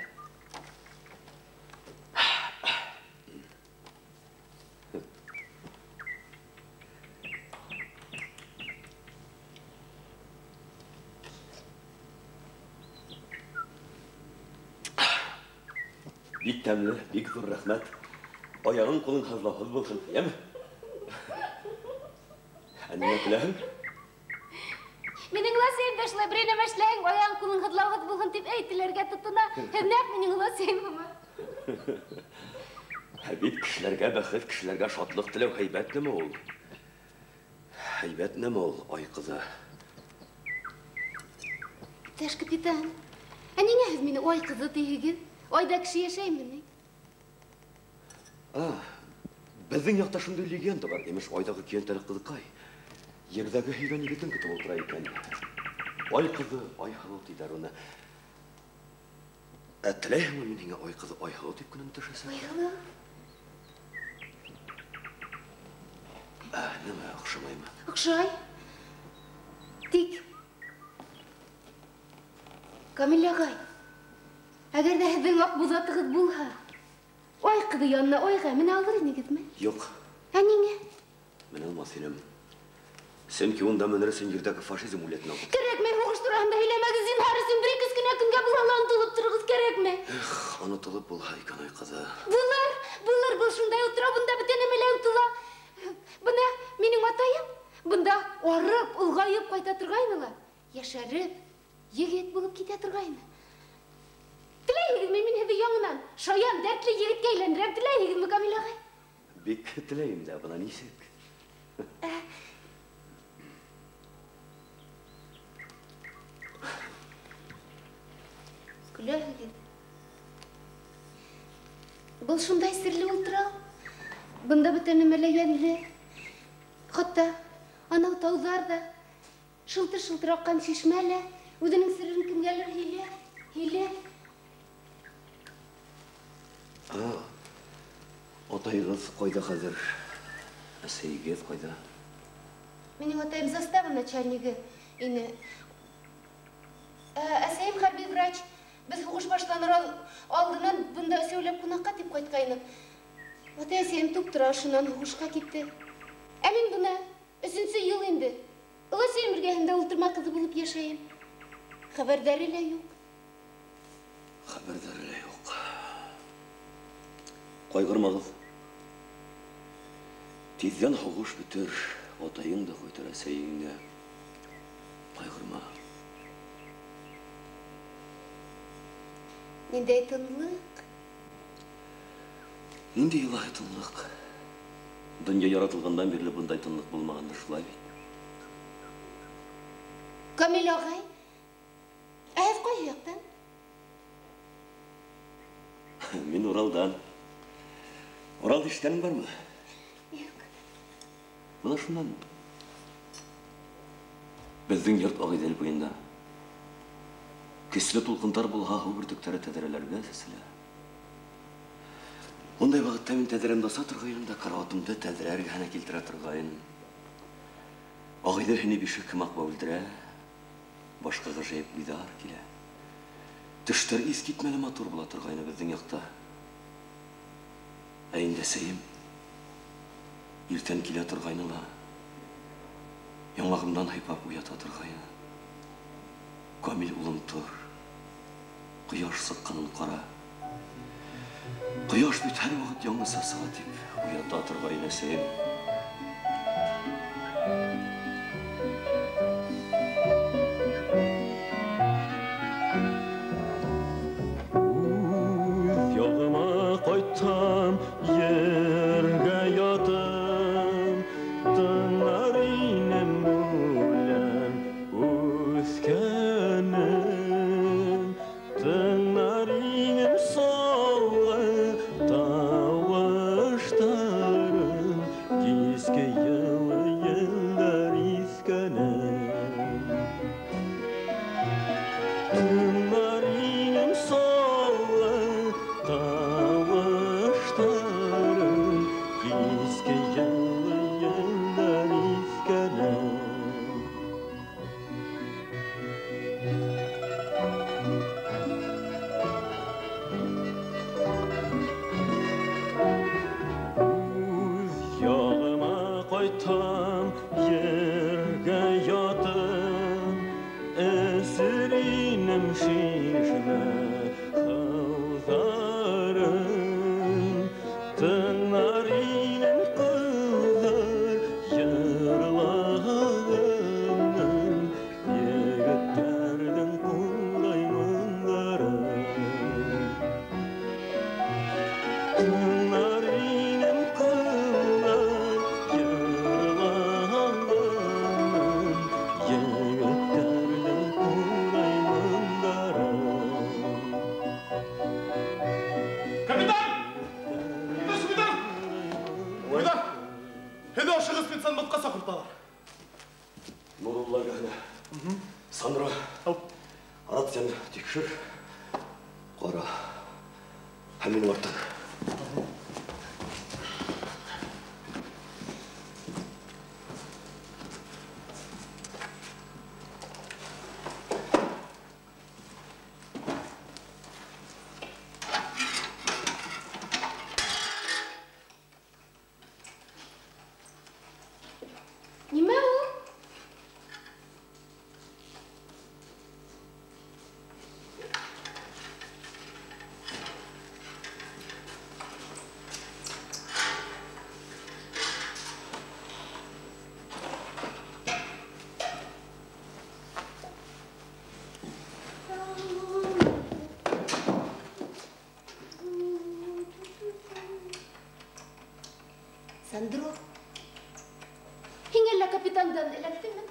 Бик тәмлі, бик зор рахмет. Аяғын қолың қазлауыз болсын, ем? Әніне күләһің? Менің ласайым дашылай бірен әмәшләйін, аяғын қолың қазлауыз болсын деп әйтілерге тұтына. Әнәк менің ласайым ама. Бит кішілерге бәхет, кішілерге шатлық тілеу хайбәт неме ол? Хайбәт неме ол, ай қызы? Иташ капитан, әнеңәз мені ой қызы дейгіз? Ойда кіші яшаймын. Біздің яқта шындай легенда бар. Емеш ойдағы кентәрі қызықай. Ердегі хейген егетін күтіп отыра екен. Ой қызы, ой халау дейдер оны. Тілейім мен менің ой қызы, ой халау деп күнін түшесі. Ой халау? Неме, ұқшамай ма? Ұқшай? Тик. Камил ағай. Әгер дә һеҙҙең аҡ буҙатығыҙ булһа, ой ҡыҙы янына ойға мен алыр инегеҙме? Юҡ. Ә ниңә? Мен алмас инем. Сөнки унда менерсен ердәге фашизм үләтен алып. Кәрәкмәй, һуғыш тураһында һөйләмәгеҙ, зинһар өсөн бер-ике кенә көнгә булһа ла онотолоп торығыҙ, кәрәкме? Онотолоп булһа икән, ай ҡыҙы. Булыр, был шундай утыра, бында бөтә нәмә лә онотола. Бына минең атайым, бында арып, олғайып ҡайта торғайны ла, йәшәреп, егет булып китә торғайны. Теләйһегеҙме мин һеҙҙе яңынан шаян, дәртле егеткә әйләндерәм, теләйһегеҙме, Камил ағай? Бик теләйем дә, бына нисек? Көләһегеҙ. Был шундай серле ултырау. Бында бөтә нәмә лә йәнле. Хатта анау тауҙар да, шылтыр-шылтыр аҡҡан шишмә лә, үҙенең серен кемгәлер һөйләй. Атайығыз ҡайҙа хәҙер? Әсәйегеҙ ҡайҙа? Минең атайым застава начальнигі ине. Әсәйем хәрби врач. Без һуғыш башланыр алдынан бында өсәүләп ҡунаҡҡа тип ҡайтҡайныҡ. Атай әсәйем туп тора, шунан һуғышҡа китте. Ә мин бына 3-нсе йыл инде. Ыласәйем эргәһендә ултырма ҡыҙы булып йәшәйем. Хәбәрҙәре лә юҡ. Хәбәрҙәре лә юҡ. Ҡайғырмағыҙ. Тиҙҙән һуғыш бөтөр, атайың да ҡайтыр, әсәйең дә. Ҡайғырма. Ниндәй тынлыҡ? Ниндәй илаһи тынлыҡ? Донъя яратылғандан бирле бындай тынлыҡ булмағанды шулай бит. Камил ағай, ә һеҙ ҡайһы яҡтан? Мин Уралдан. Урал ишеткәнең бармы? Юҡ. Бына шунан. Беҙҙең йорт Ағиҙел буйында. Көслө тулҡындар булһа, һыу бөртөктәре тәҙрәләргә сәселә. Ундай ваҡытта мин тәҙрәмде аса торғайным да, карауатымды тәҙрә эргәһенә килтерә торғайным. Ағиҙел һине бишек һымаҡ бәүелдерә, башҡа ғәжәйеп уйҙар килә. Төштәр иҫ китмәле матур була торғайны беҙҙең яҡта. Ә инде әсәйем иртән килә торғайны ла, яңағымдан һыйпап уята торғайны. Камил улым тор, ҡояш сыҡҡанын ҡара. Ҡояш бит һәр ваҡыт яңыса сыға тип уята торғайны әсәйем. Үҙ яғыма ҡайтһам, ергә ятым, тыңлар инем Tınlarının soğuğu tavışlarım Gizge yıllı yıllar izgeler Yağıma koytam yerge yadım Esirinim şişme kavdarım Tınlarının kızlar yırlağının Yigitlerden kulaymanlarım Tınlarının kızlar yırlağının Yigitlerden kulaymanlarım Kapitan! Kapitan! Kapitan! Hedi aşığı spetsan batqasa kurtalar. Nurullah gana. Sandra. Арат сен текшір. Қара. Həmin артық. Nima u? Sandro. Hingga kapitandan elakti mi?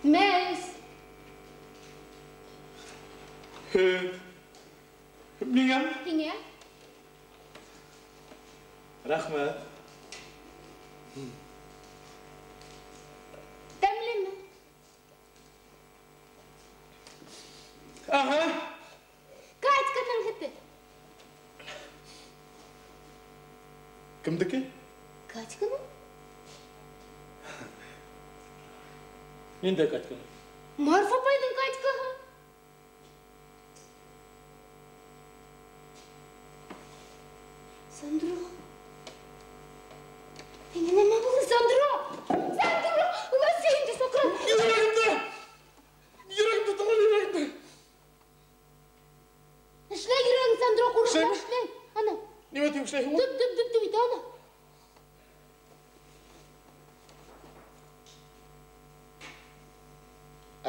Mes. Mingam? Hingga? Rahmat. Tamli mi? Aha. Kaç kadar gitti? Kimdiki? Kaç kadar? Nende kaç gün? Marfa paydın kaç kadar? Sandro. Hingga ne oldu Sandro? Sandro! Ulan sen de sakın. Yüreğimde! Yüreğimde tamam yüreğimde. İşle yüreğin Sandro kuruşma Şey mi? işle. Ana. Ne eteyim şey? Dıp iti ana.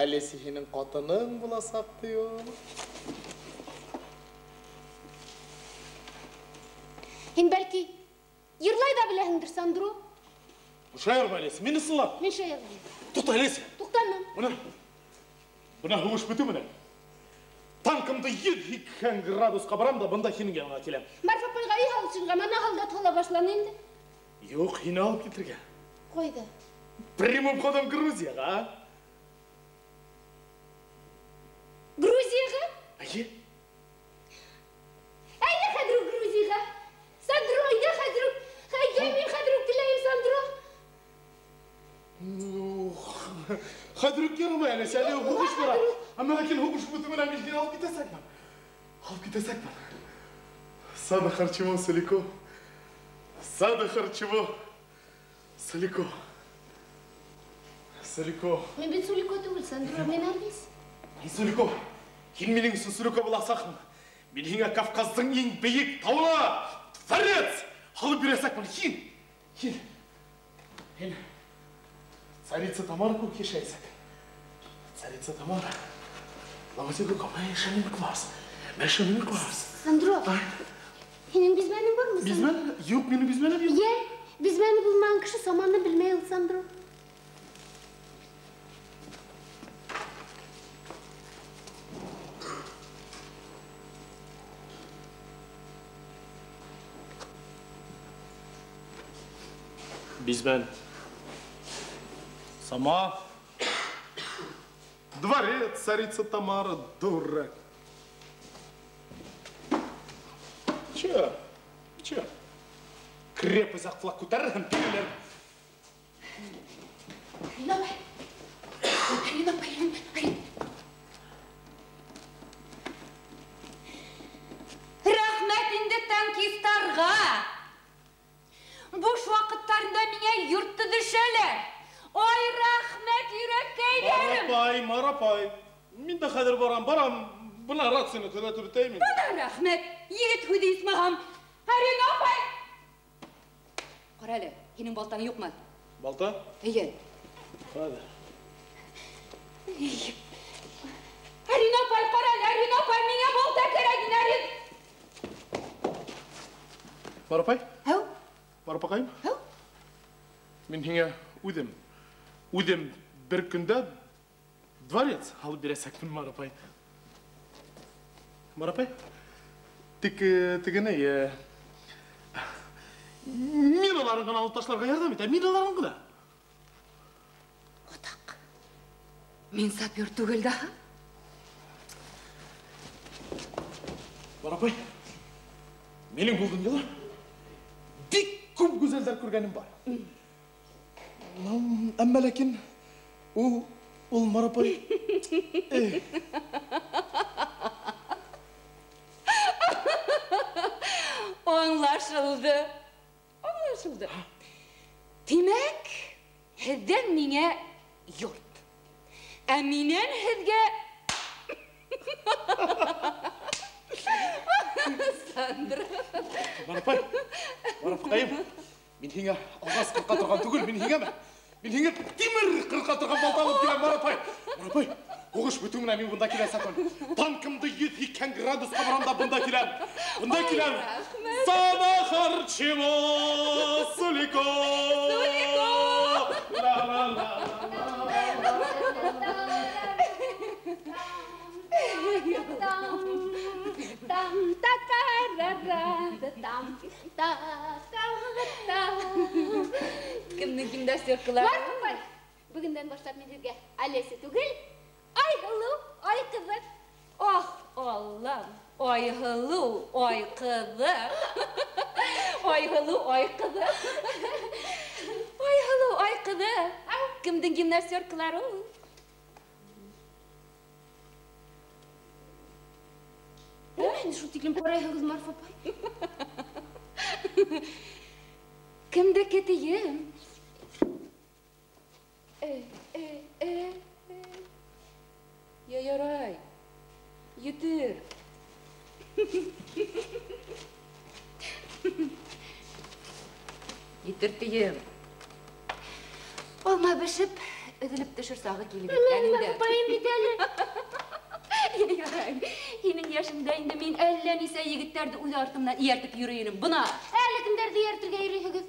Әлесі сенің қатының бұла саптıyor. Hin belki yırlay da bilehindir Sandro. Şayır mı әлесі? Meni sınla. Men şey yapayım. Tut әлесі. Tuktanım. Buna hıvış bütü müne? Tankımda 2 gradusqa baram da bunda senin yanına kelem. Marfa payga iyi halsın ama ne halda tola başlanayım da. Yok, yine alıp getirge. Koydu. Primum kodum Gruziyaga. Gruziyaga? Ayı? Ayda kadru Gruziyaga. Sandro ayda kadru. Haydi kadru dilayım Sandro. Hadruk yanıma yani sen hukuş var. Ama lakin hukuş bütümüne bildiğini alıp gitesek mi? Alıp gitesek mi? Sada harçımı Saliko. Sada harçımı Saliko. Saliko. Men bir Suliko tuğul Sandro men arbis. Saliko. Hin mening üçün Saliko bulasaq mı? Men hinga Kafkazdың ең бейік тауы. Творец! Алып бересек mi? Hin. Царица Тамара көкке шайсақ. Царица Тамара. Ламатегі көмей шамын класс. Мен шамын класс. Sandro. Senin bizmenin var mı? Bizmen? Yok, benim bizmenim yok. Ye, bizmeni bulman kişi samanını bilmeye Sandro. Бизбен. Сама. Дворец, царица Тамара, дурак. Че? Крепость ақфлақ көтердім, перелер. Рахмет инде танкистарға. Буш вақыттарында меңе юртты düşелер. Ой, рахмет үйреккейлерім. Марапай. Мен де қадір барам. Бұна рацияны күнәтіп өтеймін. Бұна рахмет. Егет хүді исмағам. Арен апай. Қаралы, сенің балтаң жоқ ма? Балта? Ие. Қадір. Арен апай, қаралы, Арен апай, меңе балта керегін, Арен. Марапай? Әу? Марапақайым? Әу? Мен хеңе Удем бір күнде дворец алып бересекпін, Марапай. Марапай? Тігіне, миналарыңғын алып ташларға ярдам ет, миналарыңғы да. Отақ, мен сапер түгілді, ха? Марапай, менің болдың елі, бек көп güzelдер көргенім бар. Әмі ләкин, ол Марапай... Anlaşıldı. Demek, hizden mine yurt. Eminen hizge... Sandra. Marapayım. Мен хеңе алғас қырқа тұрған түгіл, мен хеңе темір қырқа тұрған балта алып келем, Марапай. Марапай, оғыш бүтіміне мен бұнда келем сақын. Танкымды 70 градусқа барамда бұнда келем. Сана харчево, Сулико. Кімнің дәстүркілер? Марфапай, бүгінден баштап мен сізге әлесі түгіл, ай ғылу, ай қызық. Ох, Allah'ım. Ой ғылу, ой қызық. Ой ғылу, ой қызық. Ой ғылу, ой қызық. Кімдің гимнастеркілер ол? Мен шутиклім парай ғыз, Марфапай. Кімді кетейім? Ярай, етір. Етір дейім. Олма бішіп, үзіліп түшір сағы келіп еткеніңді. Марфапайым бетелі. Ярай, сенің yaşında енді мен әлі несе егіттерді өз артымнан ертіп үйрейінім. Бұна? Әлі кімдерді ертірге үйрейсіңіз?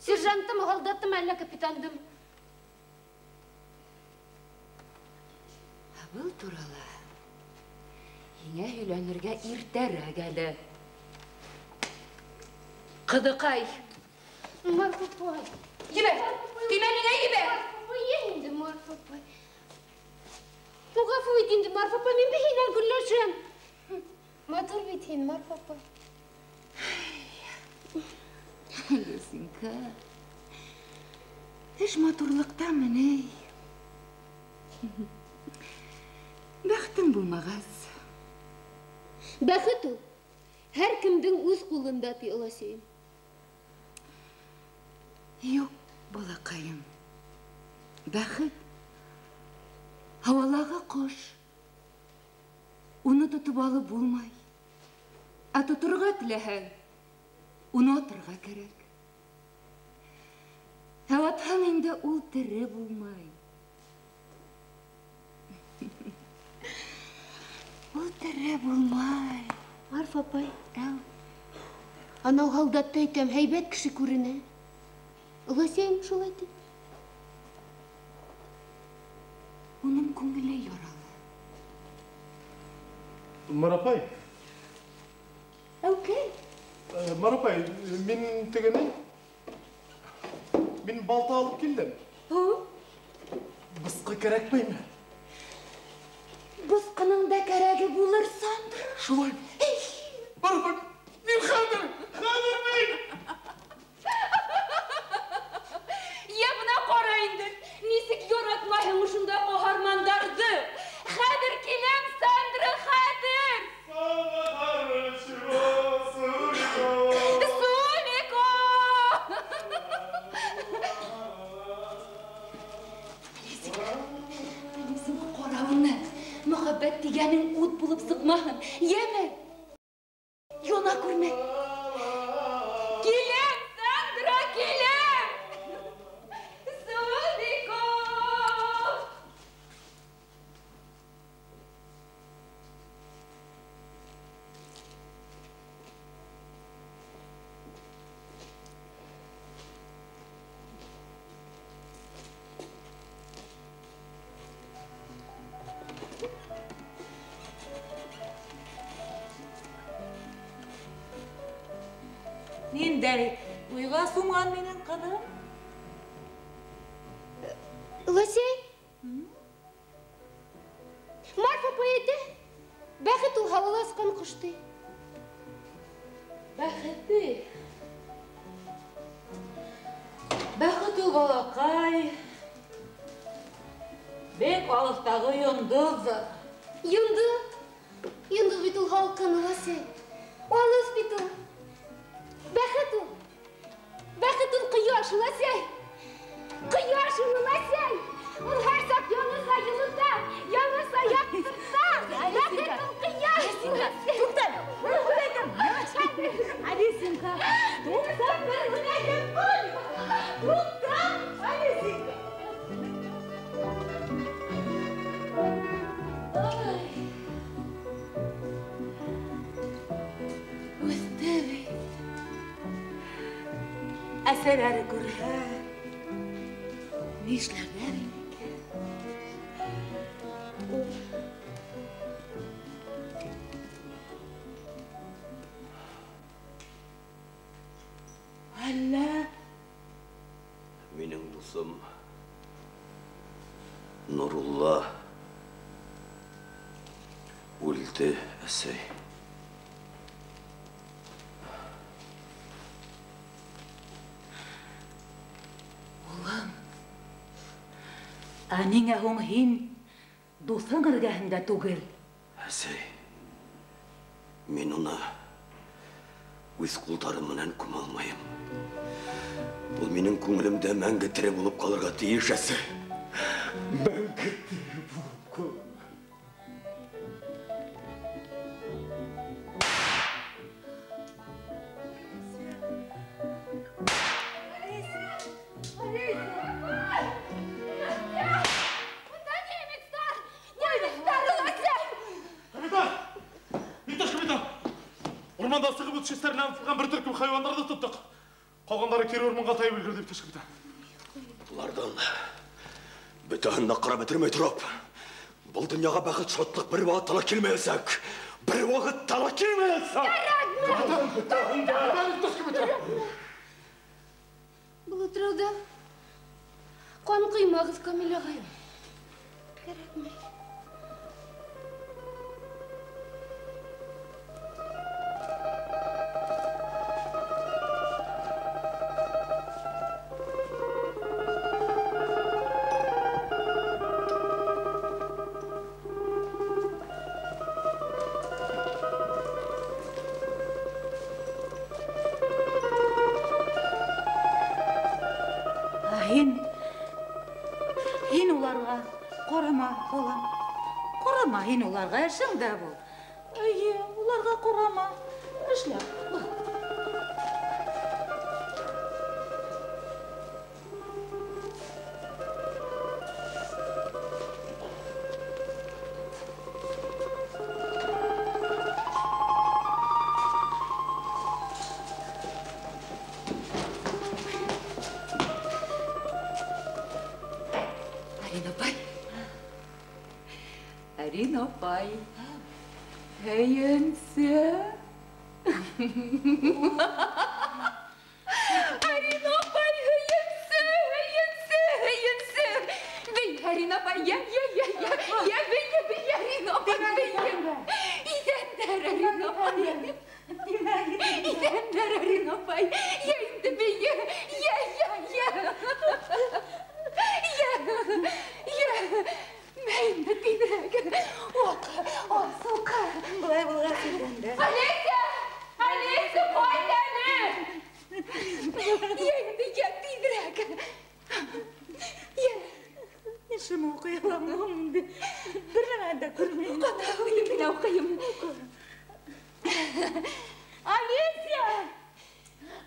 Сержанттым, ғалдаттым, әлі капитандым. Бұл туралы еңе үйләнірге иртәрәк әлі. Қыдықай. Марфапай. Ебе, тиме меңе ебе. Марфапай, енді Марфапай. Ғафу ет енді Марфапай, мен бейінен күлләшем. Матур бетен Марфапай. Лесінка, іш матурлықта міней. Бәқтің болмағаз. Бәхіт ол, әр кімдің өз қолында пиыласейін. Yok, балақайым. Бәхіт, Havalağa koş. Onu tutup alıp bulmay. Tuturga tilehen. Onu atırga gerek. Havatan indi ul tiri bulmay. Ул тірі bulmay. Марфапай, анау халдатты айтам, әйбәт кіші көріне. Ұласайым шол айтып. Onun көңілі яралы. Марапай. Әукей. Марапай, мен тегені мен балта алып келдім. Бысқы керек бей ме? Бысқының да кәрәгі болыр Сандра. Шулай. Бар, мен Хадыр бей! Ебіна қарайынды, несік yoratmayın ұшында қоғармандарды. Хадыр келем, Сандра, Хадыр! Сулико! Білесің қорауыны, мұхаббет дегенің ұт болып sıkmağın. Еме! Йона көрмек! Келем, Сандра, келем! Сулико! Нендей, ұйға сұңған менің қадам? Лосей? Марфа поеті? Бәхет ол хаваласқан құшты. Бәхетті. Бәхет ол балақай. Бек алыстағы йондыз. Юнды? Юнды бит ол халқан, Лосей. Олыс бит ол. Бәхет ол. Бәхет ол қияш, Лосей. Қияш ол, Лосей. Ол her sap yanırsa yılında, yanırsa yaktırsa. Бәхет ол қияш. Туқтан, ұлайдым. Алисенька, туқтан, ұлайдым. Туқтан, Алисенька. Өстөбі. Әсәләрі көрһә. Нишләр инеке? Әллә? Менің досым Нұрулла өлді, әсей. Әнеңә һуң һин дуҫың эргәһендә түгел. Әсей, мен оны өз қолдарым менән күмә алмайым. Бұл менің көңілімдә мәңгі тірі болып қалырға тиіш, әсей. Мәңгі тірі болып қал. Орманда сығып өтшестерін анықтылған бір түркім хайуандарды тұттық. Қалғандары кері орманға тайып үлгір деп тешкіпті. Бұлардан бүтәнін ақыра бітірмей тұрып, бұл дүнияға бақыт шотлық бір уақыт тала келмейсек, бір уақыт тала келмейсек! Бұл ұтырауда қан қимағыз Камил ағайым. Керекмей. Һин уларға қарама, балам. Қарама, һин уларға эшеңдә бул. Әйе, уларға қарама. Эшләп. Арина апай, һәйенсе. Арина апай, һәйенсе. İdem vererin opay. Yayındı beni. Ya. Meyinde titrek. O soka. Bulay sizden. Aleysa koy dene. Yayındı ya titrek. Şunu okuyamam. Bir nerede kurmayın. Ben okuyayım.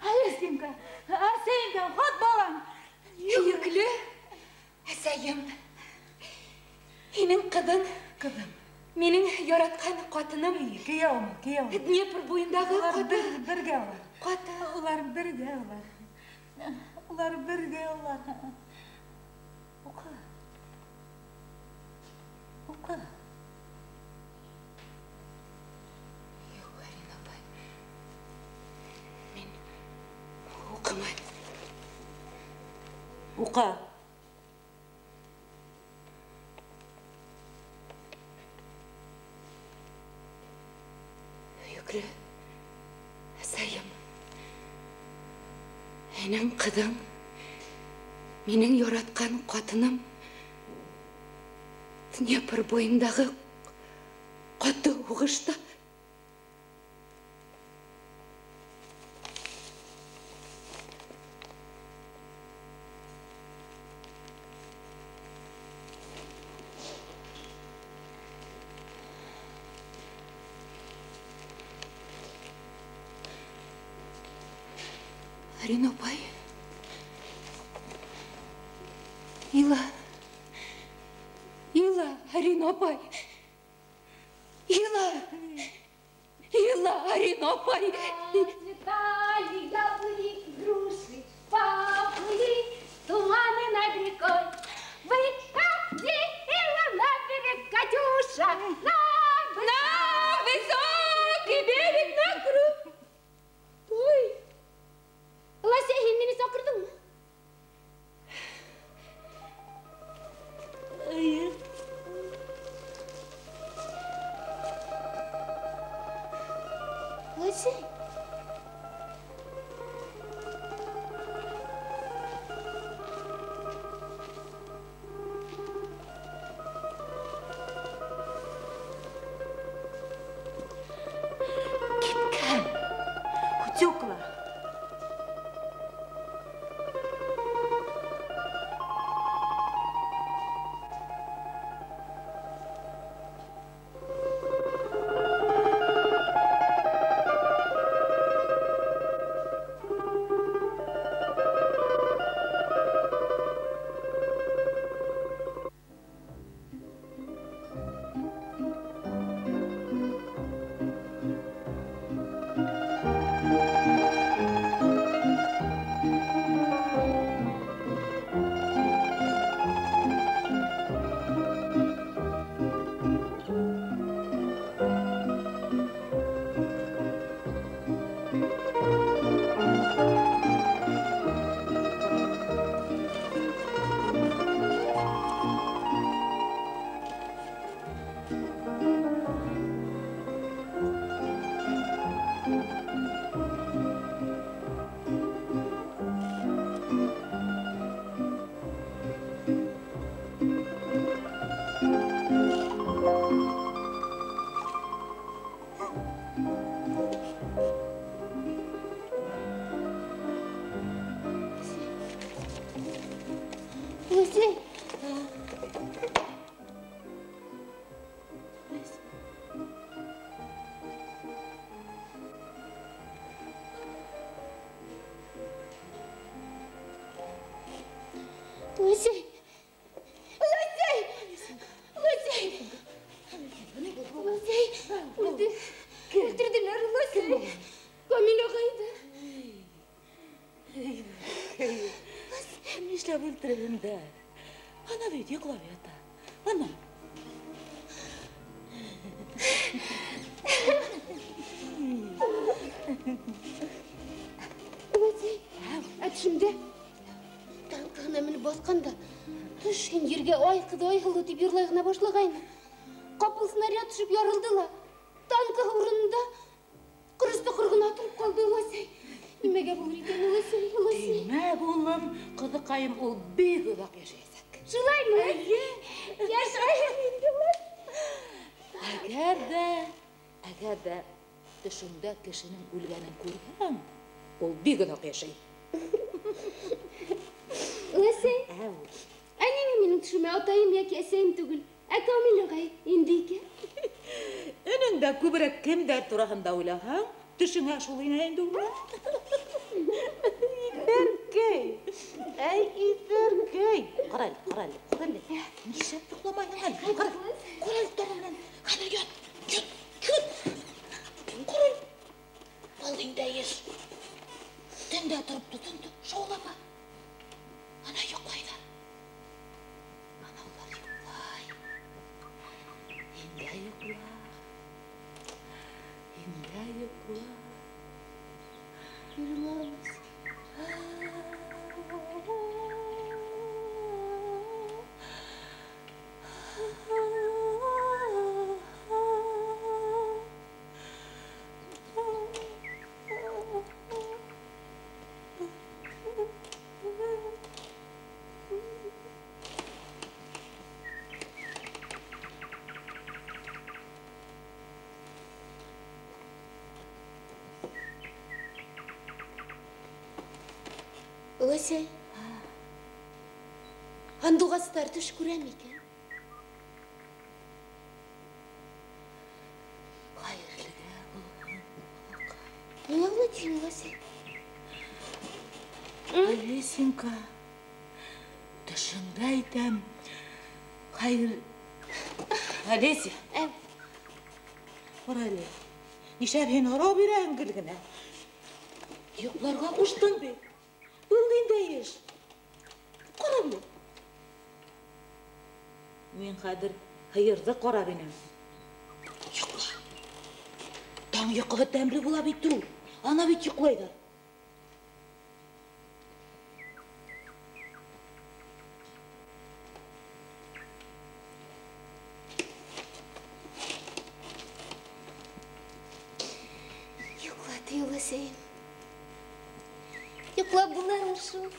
Alisya'mka. Arsayımka. Hot balam. Yüklü. Asayım. Senin kızın. Kızım. Menin yaratkan katınım. Kıyavım. Dnepr boyunдағы Ular katı. birge olar. Katı. Ular birge olar. Oku. Yok Arina bay. Men okumayım. Oku. Yüklü. Asayım. Senin kızın. Menin yaratkan katınım. Dnepr boyunдағы katı oğuşta. Arina bay. Ила, Арина bay. Ила, Арина bay. Цветали яблони, груши, папли, туманы над рекой. Выходила на берег Катюша, На высокий берег на круг. Ой, Лася, сен мені соқырдың мı? Лася? Утюкла. Лася? Лася? Өлтірділер, Лася. Камила қайда? Ne işler öldürelim de. Ana beydi yıkıla yata. Ana. Лася, әтшімді танкығына мініп басқанда түш жерге айқылы деп ерлайғына башлағайны. Қапыл снаряд түшіп ярылдыла. Танкы ұрынында Неге булыр икән өләсәй, өләсәй? Тимәк, улым, кызыкайым ул бик оҙаҡ йәшәйәсәк. Шулаймы? Яшайым инде ул. Әгәр дә төшөңдә кешенең үлгәнен күрһәң, ул бик оҙаҡ йәшәй. Өләсәй, әнеңе минең төшөмә атайым яки әсәйем түгел, ә Камил ағай инде икән. Өнөңдә күберәк кемдәр тураһында уйлаһаң, төшөңә шул инә инде ул. Иҫәркәй! Әй, иҫәркәй! Ҡарале. Нишәп йоҡламайһың әле? Ҡарале торман. Хәҙер ят. Ҡарале. Был инде еш. Төндә тороп тотонды. Шаулама. Ана йоҡлайҙар. Ана улар йоҡлай. Инде йоҡла. Йөрмәбез. Өләсәй, андуғастар төш күрәм икән? Хәйерлегә булһын, балаҡай. Ниңә аңлатайым, өләсәй? Алисенька, төшөңдә әйтәм. Алеся, ҡарале. Нишләп һин һорау бирәһең гел генә? Йоҡларға ҡуштың бит. Был инде еш. Ҡарале. Мин хәҙер һыйырҙы ҡарап инем. Йоҡла. Таң йоҡоһо тәмле була бит ул. Ана бит йоҡлайҙар. Йоҡлаты, өләсәйем. Йоҡлап булаһың шул.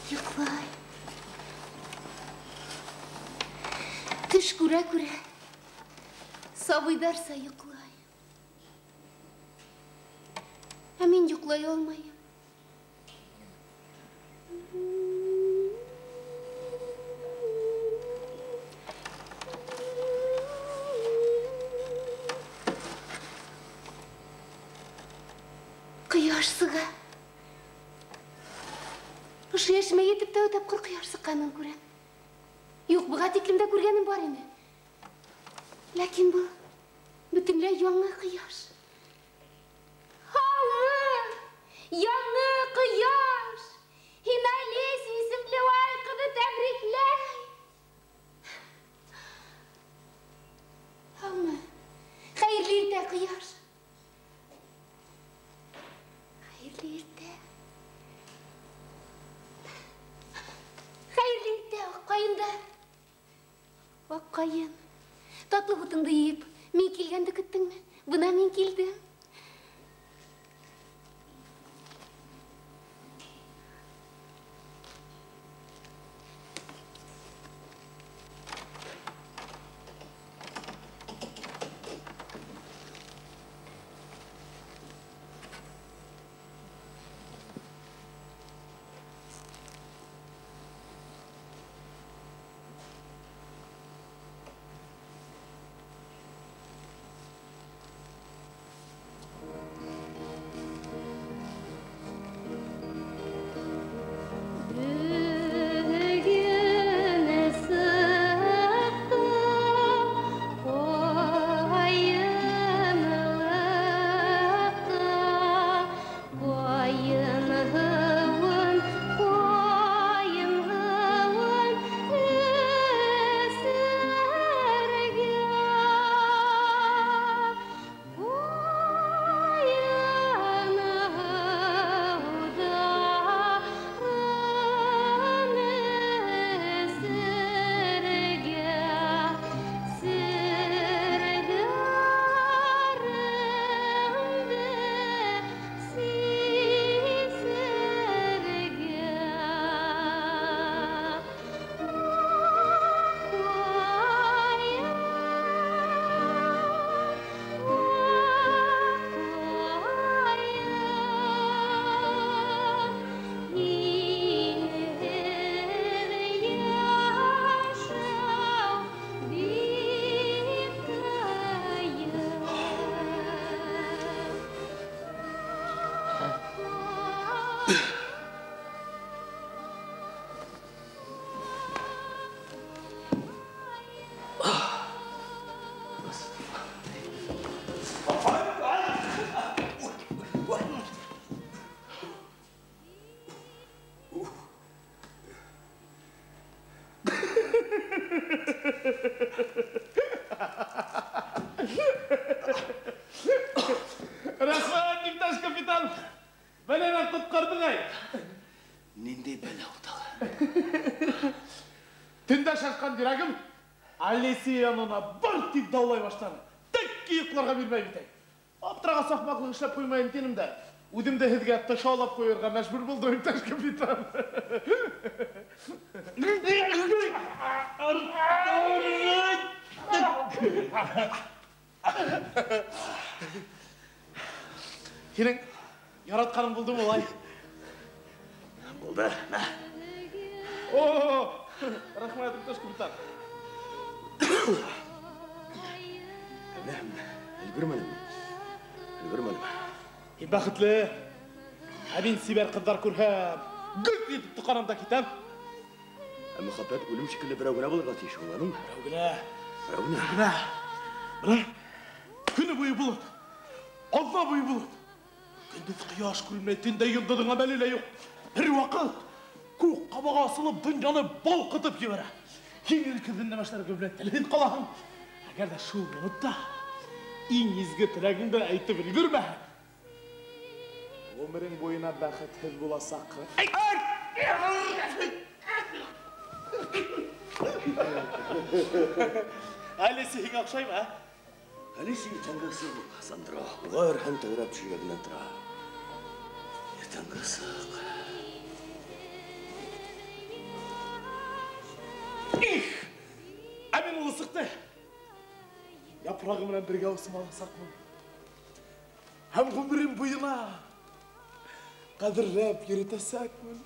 Йоҡлай. Төш күрә-күрә. Сабыйҙарса йоҡлай. Ә мин йоҡлай алмайым. Ҡояш сыға. Ошо яшемә етеп тәү тапҡыр ҡояш сыҡҡанын күрәм. Юҡ, быға тиклем дә күргәнем бар ине. Ләкин был бөтөнләй яңы ҡояш. Һаумы! Яңы ҡояш! Һин Алеся исемле вай ҡыҙы тәбрикләй! Һаумы! Хәйерле иртә, ҡояш! Хәйерле иртә! Хәйерле иртә, аҡҡайындар! Аҡҡайын, татлы һутыңды йыйып, мин килгәнде көттөңмө? Бына мин килдем. Рахмат, ипташ капитан. Бәләнен құтқардың ай. Нендей бәлә отағы? Түнде шашқан дирагым, Алеси янына бір тип даулай баштады. Тек ұйқыларға бермей бітей. Аптыраға сақмақлық ішлеп қоймайын тенімді. Өдімді хізге тышаулап қойырға мәжбүр болды, ипташ капитан. Сенің яратқаның болды ма олай? Болды. О, рахмет, ипташ капитан. Үлгірмәнім. Бақытлы, әбен сибер қыздар көрхем, гүлт етіп тұқанымда кетем. Мұхаббат өлім шекілі бір әугіна болырға тейші оланың. Бірәугіна. Бірә, күні бойы бұлыт, алма бойы бұлыт. Күндіз қияш көрілмей түнде йылдыдың әмәлілі yok. Бір уақыт, көк қабаға асылып, дүнjаны балқытып жібері. Ең кізін нәмәшлер көбілет тілін қалағым. Әгер де шу минутта, ең езгі тілегіңді әйтіп үлгірме. Өмірің бойына бақытсыз боласақ. Әлесі ең ақшай ма? Әлесі тәңгісі бұл, Сандро. Ұғар һәм тәуірап жүрегінен тұра. Тәңгісі. Әмен ұлы сықты. Япырағы менен бірге ауысым алысақмын. Әм ғұмырым бұйына қадірләп еретесәкмін.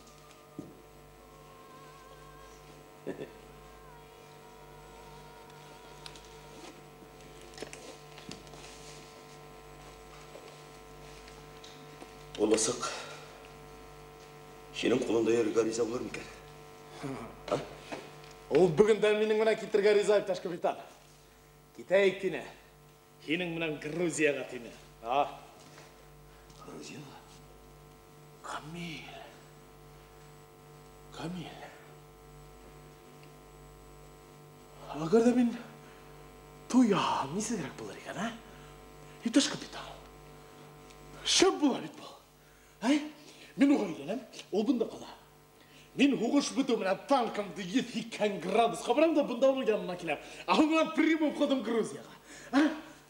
Оласық, сенің қолында еріға риза болар ма екен? Ол бүгінде менің мына кетірге риза, ипташ капитан. Кетейік тені. Сенің мынан Грузияға тені. Грузияға? Камил. Агар да мен тоям, несі керек болар екен, ипташ капитан. Шап болар бит бұл. Мен оға үйленем, ол бұнда қала. Мен оғыш бұты мына танкымды 2 градусқа барам да бұнда оның жанына келем. Ал мен прямым қодым Грузияға.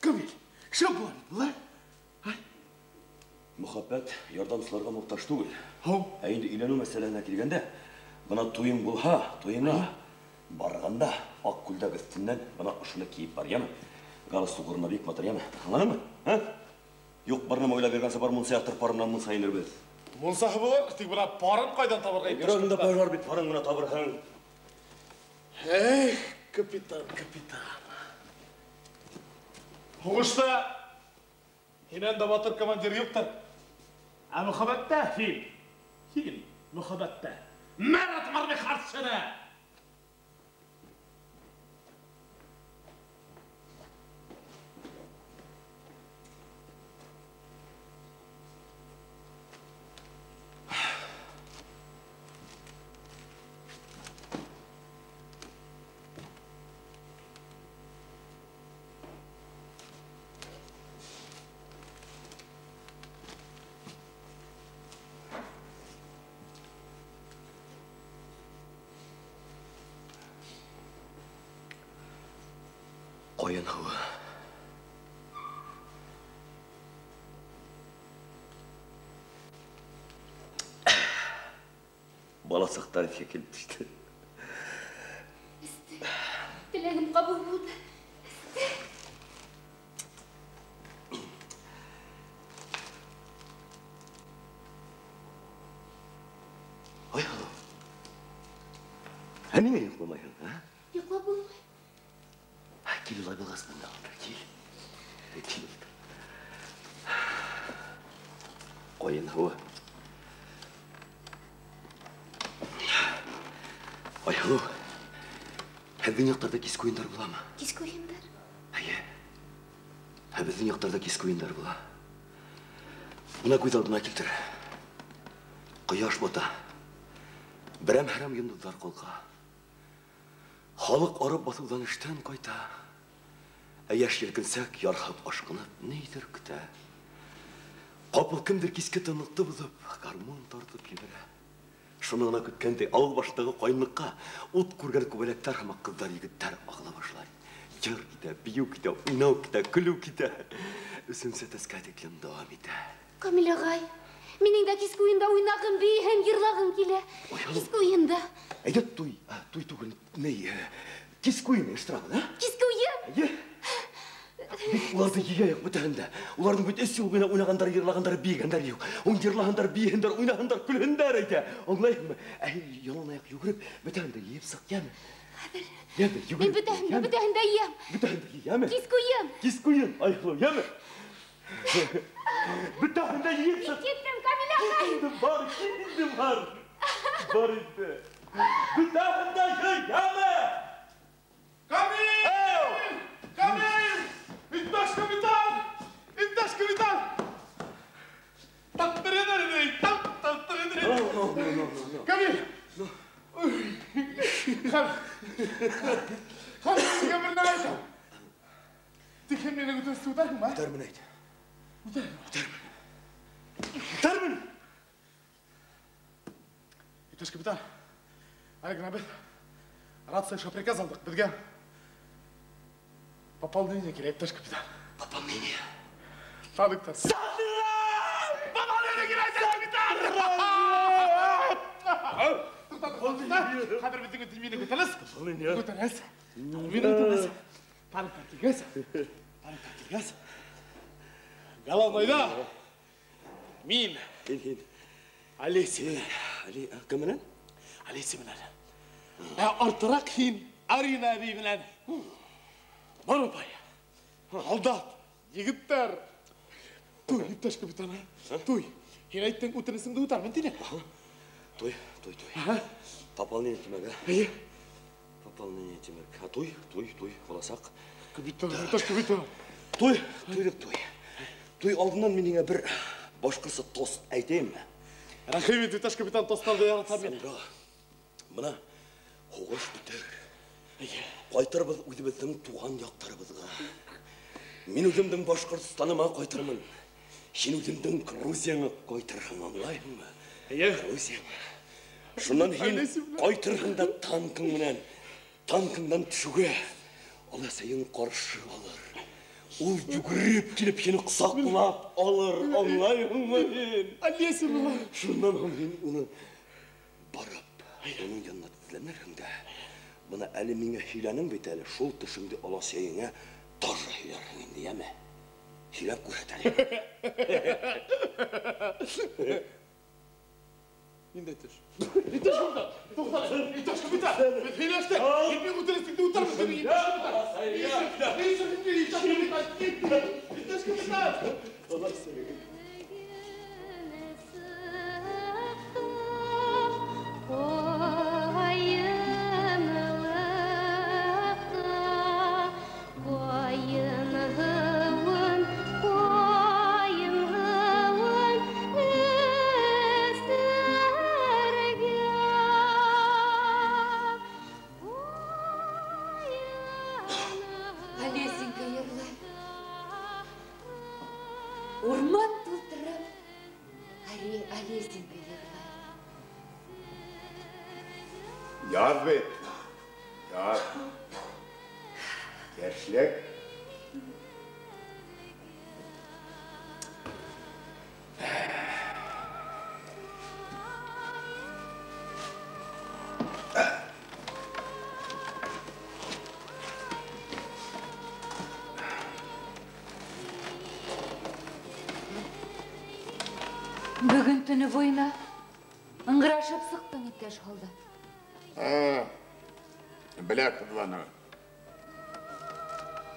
Камил, шап болар бит бұл, Мұхаббат ярдамшыларға мұқтаж түгіл. Әйінді үйлену мәселені келгенде, бұна тойың болға, тойыңа барғанда ақ күлдәк үстінен бұна ұшыны кейіп бар, яны? Галысту құрына бек матыр, яны? Аңланы ма? Yok barınam oyla bergansa bar munsa yaqtır parımdan munsa inir biz. Munsa bolor, tик бuna парым қайдан табыр қайып? Йөрәгендә бар бар бит парың гына табырһың. Эй, капитан. Хугышта һинән дә батыр командир юктыр. Ә мөхәббәттә һин мөхәббәттә. Мәрат мармы харсына. Koyun hava. Balasaq tarifga kelib tushdi. Tilagim qabul bo'ldi. Oy halo. Nimaga yo'qlamaysan, ha? Yo'qlab bo'lmaydi. Gel olay balası bende aldı, gel. Koyun hava. Oy halo. Bizden yaqtarda keski oyunlar bola mı? Keski oyunlar? Hayır. Bizden yaqtarda keski oyunlar bola. Buna göz aldına keltir. Quyosh bota. Biram haram yıldızlar kolqa. Халық арып батылдан іштен қайта. Әяш елгінсәк ярхат ашқынып, нейдір күті. Қапыл кімдір кеске тынықты бұзып, гармон тартып ебірі. Шынығына күткенде ауыл баштағы қойынлыққа ұт көрген көбелектер хамақ қыздар егіттер ағыла башлай. Жыр кете, бию кете, ұйнау кете, күлу кете. Үсімсе тәскәдеклен давам ете. Камил ағай, менің де кескі ойында ойнағым бей, hem ерлағым келе. Кескі ойында. Әйді той түгіл, ней, кескі ойын ештірағын, а? Кескі ойын? Оларды егейік бұтағында. Олардың көт әсі ойна ойнағандар, ерлағандар, бейгендар еу. Оң ерлағандар, бейгендар, ойнағандар, күлгендар әйді. Оңлайық мұ? Әй, яланаяқ югіріп, бұтағында еп сақ, емі? Емі, югіріп. Мен бұтағында ем. Бұтағында емі? Кескі ойын. Кескі ойын, айқылу, емі? Бұтағында еп сақ. Кеттім, Камил ағай. Кетінді бар. Бар еді. Бұтағында емі? Камил! Камил! Итташ капитан! Итташ капитан! Таптырынырын, таптырынырын. Камил! Камил, сізге бір нәр айтам. Тікен мені көтірісті ұтармын, ма? Ұтармын айды. Ұтармын! Итташ капитан, әлгіна біз рацияға приказ алдық, бізге пополнение керек, Итташ капитан. Пополнение? Садықтар. Пополнение керек, Итташ капитан! Қадыр біздің өтілмейді көтіліс. Көтіліс. Мені көтіліс. Танықтар кегіз. Танықтар кегіз. Головнойда мен Алеси. Кімінен? Алеси мінен. Артырақ кейін Арина беймінен. Марапай. Алдат. Егіттер. Той, Итташ капитана. Той. Хен айттың өтінісіңді өтармын дейін. Той. Пополнение темек, а? Пополнение темек. А той, оласақ. Капитан, Итташ капитан. Той. Той алдынан меніңе бір башқысы тост әйтейм. Рахимет, Итташ капитан, тостарды яратам. Мына, хоғыш бітер. Қайтарбыз өдібіздің туған яқтарыбызға. Мен өзімдің Башқұртстаныма қайтырмын. Сен өзімдің Грузияңа қайтырғың аңлайын ба? Грузияңа. Шынан хен қайтырғында танкыңнан түшуге. Ола сайын қаршы алыр. Ол жүгіріп келіп сені құсақлап алыр. Аңлайын ба хен? Алесі бұла. Шынан мен оны барып, оның жанына тізленеріңді. Бұна әлі меңе хиланың бет әлі шол түшіңді ола сайыңа таржа хиларың енді, еме? Хилап көрет әлі. Енді айтыр. Итташ капитан! Тоқтар! Итташ капитан! Біз хилашты! Етмен өтірістікті ұттармыз деді Итташ капитан! Урман тұлтырып, Алесенька ерлай. Яр бет. Яр. Кершлек. Бүгін түні бойына ыңғырашып сықтың Итташ қалды. Білек қыдыланы.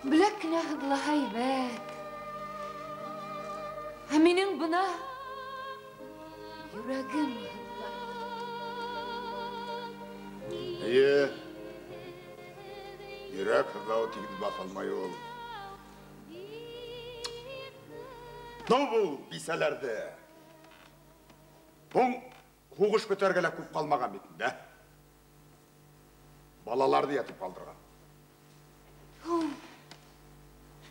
Білек кіна қыдыла хайбәт. Менің бұна юрагым Ие. Юрак қыдау тегіл басалмай ол. Но бұл бисәлерді. Бұң қуғыш көтергелі көп қалмаған бетін, да? балаларды ятып қалдырған.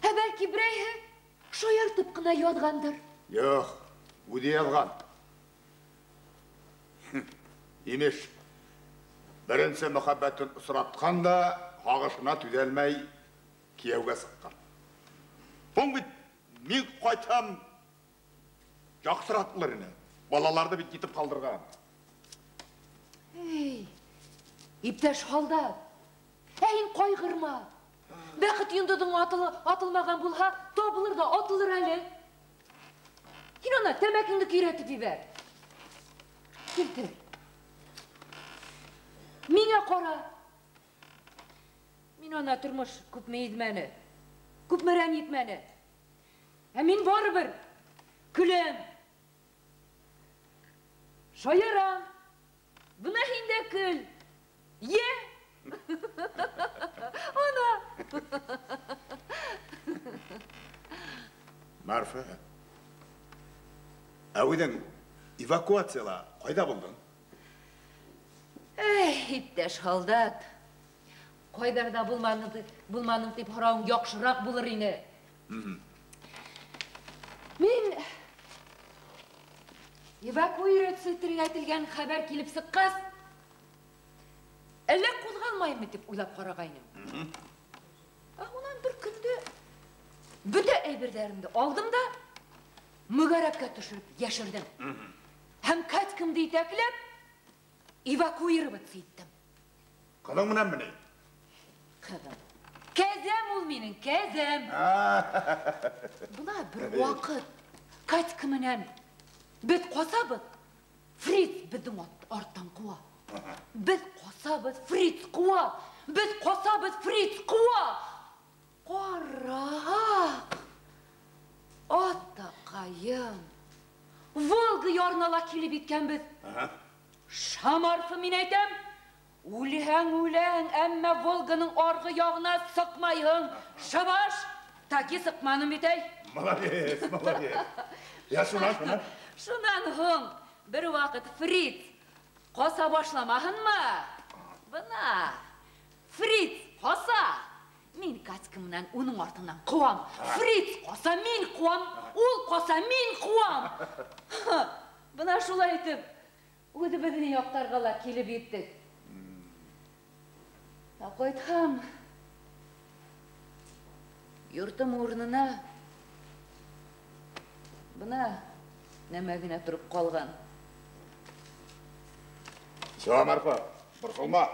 Belki bireyhe şoyartıp kına yodgandır. Yok, öde yazған. Емеш, бірінші мұхаббатын ұсыратқан да, ағышына түзелмей кияуге сыққан. Бұл бит, мен қайтам жақсыратылар ені. Балаларды бит кетіп қалдырған. Ey, İpteş halda. Eyin koygırma. Baqit yundudun atılmagan bulha, tobulur da atılır hali. Yine ona temekini kiretip biber. Kimdir? Mine kora. Min ona turmuş kupme idmeni. Kupmeren yitmeni. Min var bir. Külüm. Şoyaram. Buna hinde kül. Ye. Ana. Marfa, әуеден эвакуацияла қайда болдың? İpteş haldat. Koydarda bulmanın tip harağın yakşırak bulur yine. Min evakuatsiya etilgen haber kelip sıqqas. Elle kozgalmayım dep uylap qaragayным. Ondan bir kundu bütün eybirlerimdi aldım da mügarapka düşürüp yaşırdım. Hem kaç kımdı iteklep evakuirip ettim. Kadın mı ne? Kadın. Kezem ol menin, kezem. Buna bir vakit kaç kımınen bit kosabı Fritz bidim ortadan kuva. Bit kosabı Fritz kuva. Bit kosabı Fritz kuva. Qorak. Otta qayım. Volga yarnala kelip etken biz. Şamarfı min aytam. Ulan, amma Volganın argı yağına sıkmayın. Şabaş, taki sıkmanım bitey. Молодец. Ya şuna. Şundan hın, bir vakit Fritz, kosa başlamahın mı? Buna, Fritz kosa, min kaçkımdan onun ortadan kuvam. Fritz kosa min kuvam, ul kosa min kuvam. Buna şulay etip, öde bedeni yoktargala kelip ettik. Koytam, yurtum urnuna, buna nemegine durup kalgan. Все, Marfa, bırsılma.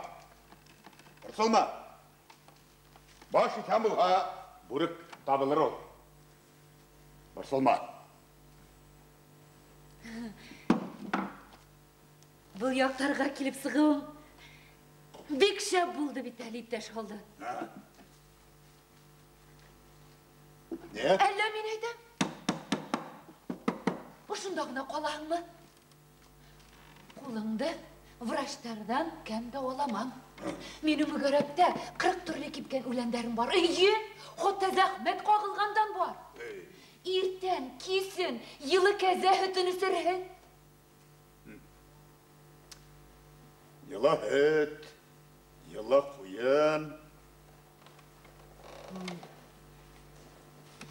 Baş iken bulha, buruk tabılır ol. Bırsılma. Bu yaktarga kelip sığım. Bek şap buldu bir taliptaş oldu. Ne? Elle min aytam. Uşundagına kolağın mı? Kolыңды vrachtardan kemde olamam. Benim görepte 40 türlü kipken ölenlerim var. Hatta zahmet kağılgandan var. İrten, kesin, yılı keze hütünü sürhe. Yıla hüt, yıla kuyun.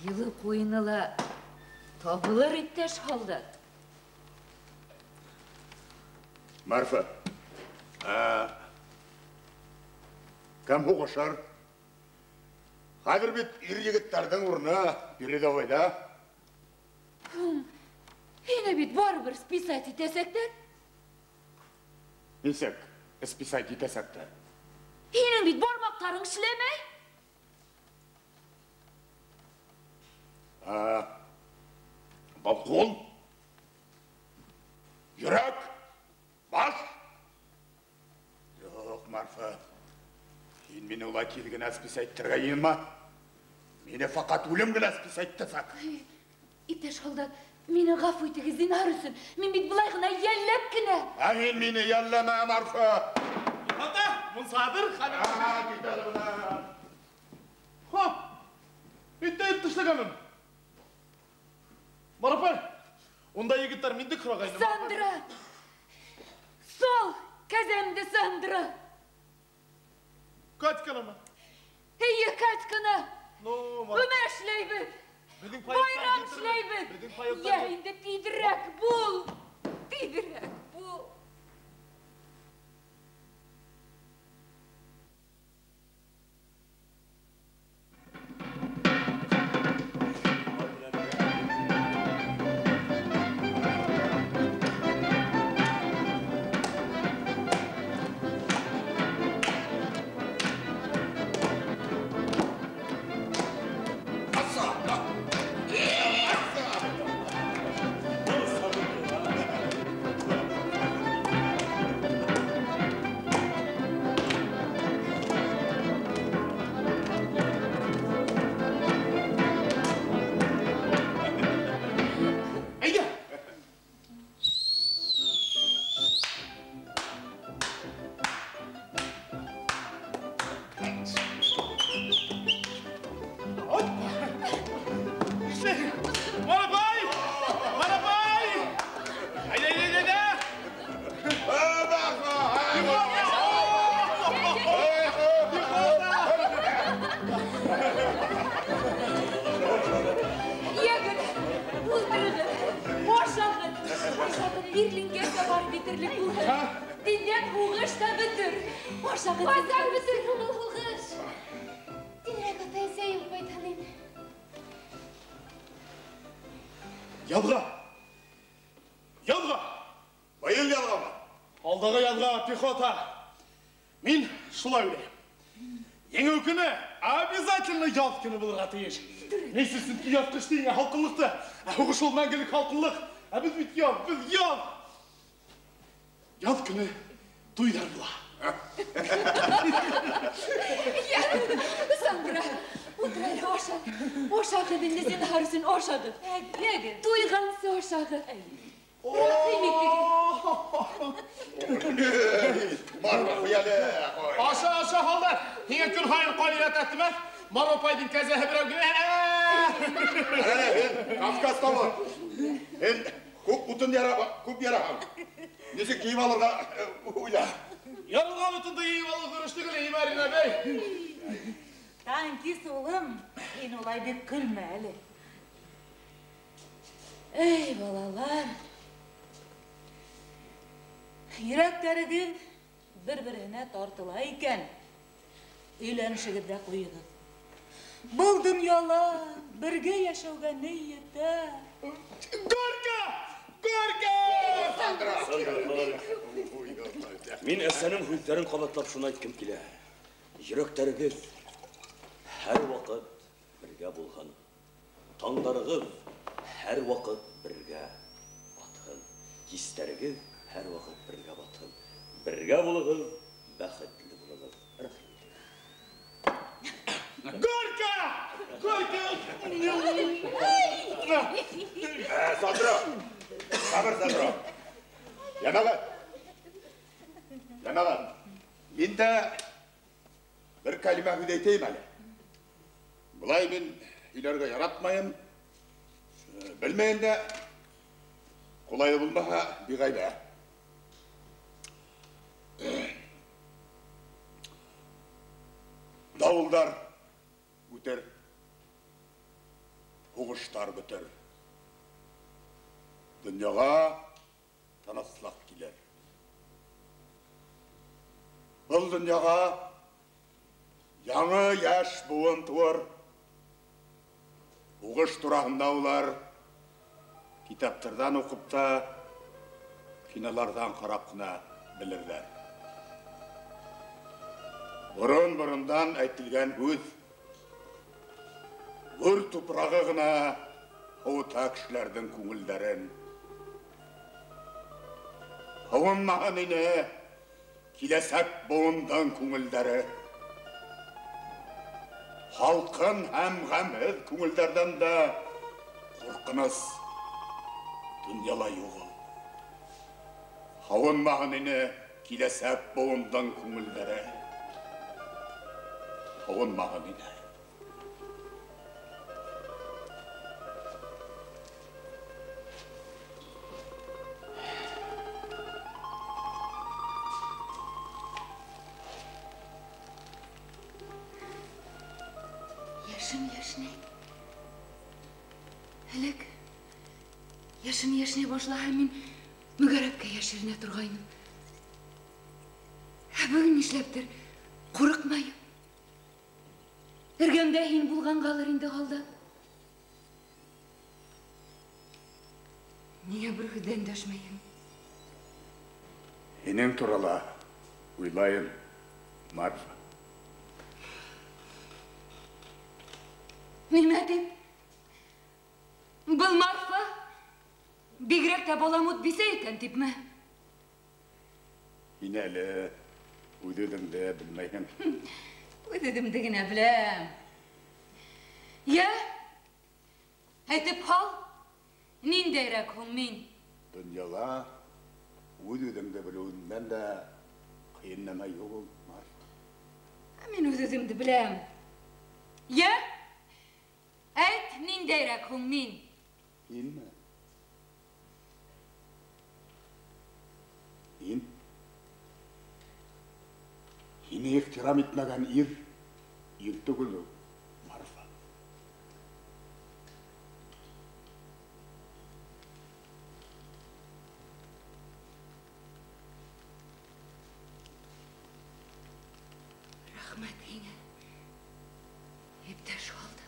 Yılı kuyunula tabılır itteş haldı. Marfa, kəm hoğuşar? Hazır bit iri yigitlerden uruna biri de oyda. Yine bit var bir spisat itesekler. Bilsek, ispisay gitesek Yine bit barmakların işlemey. Balkon, yürek, baş. Yok Marfa, sen beni olay kelgen ispisayttırga yinma. Meni fakat ölüm gine ispisayttasak. İteş halda meni gafı itegi zinarısın. Men bit bulaygına yellep kine. Ahin meni yelleme Marfa. Hata, Munsadır haber. Gidelim buna. Ha, bitti etmişlegamım. Marapay, onda yigitler mindi kıragaydı. Sandra! Sol kezemde Sandra! Kaçkana mı? Heyye kaçkana. No, Ömer şleybet. Bizim Bayram şleybet. Bizim payıklar. Yayında tidirek bul. Tidirek bul. Yegin. Uldırılır. Oşağın. Oşağın birlinge var bitirlik bu. Dinlen huğuş da bitir. Oşağın. Bazen bitir kımıl huğuş. Dinrek atay seyim baytalin. Yalga. Yalga. Bayıl yalgama. Alдағы yalga пехота. Мен шулай ойлаймын. Ең өкіні, обязательно ұят күні бұлға тиіш. Мен сіздің ұятқыш дейін халқынлықты. Оғыш ол мәңгілік халқынлық. Біз бүт ұят, біз ұят. Ұят күні туйдар бұла. Sandra, oturayla oşağı. Oşağı dinle sen harısın oşağı. Duygansı oşağı. Marma hıyale. Aşağı halдар. Hine kül hayır kaliyat ettimer. Maropaydın kezehe bir evgine. Ben Kafkas'ta mı? Ben kup yaramam. Nesi kiyim alır da uyla. Yarılgan ütünde iyi balı görüştük ile İmerine bey. Tanki soğum. En olay bir külme Ali. Ey balalar. Yürekleriniz bir-birine tartıla iken uylanışınızda koyunuz. Bu dünyada birge yaşauga niyette. Gorka! Gorka! Мен әсәнің хүлдерін қалатлап шуны айткым килә. Йөрәктәрегез һәр вакыт бергә булган. Таңдарыгыз һәр вакыт бергә баткан. Кистәрегез һәр вакыт бергә баткан. Бергә булыгыз, бәхетле булыгыз. Gorka! Gorka! Sandra! Sandra! Yanağın. Ben de bir kalime hüdeyteyim әлі. Бұлай мен үйлерге яратмайым. Білмейін де қолайлы болмаға биғайда. Дауылдар өтер, оғыштар бітер. Дүнияға танаслақ келер. Бұл дүнияға яңы яш буын туыр. Оғыш тұрағында олар китаптардан оқып та, кинолардан қарап қына білірлер. Бұрын-бұрындан айтылған өз, өр тупрағы ғына қауыта кішілердің көңілдерін. Қауын маған ине килесек буындан көңілдері. Халқын һәм ғәмһеҙ күңелдәрдән дә ҡурҡыныс донъяла юғыл. Һауынмаһын ине киләсәк быуындан күңелдәре. Һауынмаһын ине. Яшын. Әлек, яшын башлаға мен мүгәрәпкә яшеріне тұрғайным. Бүгін ішләптір, қорықмайым. Үргемді хин бұлған қалыр инді қалды. Неге бір күден дәшмейім? Енен турала уйлайын, Марфа. Нимәден? Бұл Марфа бигрәк тә боламут бисе екен типме? Ин әлі үдедіңді білмейін. Үдедімді генә білем. Я, әйтіп қал, ниндейрәк һуң мин? Дөньяла үдедіңді білуінен де қиын нәмә юқ, Марфа. Мен үдедімді білем. Я, әйт, ниндейрәк һуң мин? Инме? Ин? Ини ихтирам етмәгән ир түгел ул, Марфа. Рахмәт һиңә. Иптәш алды.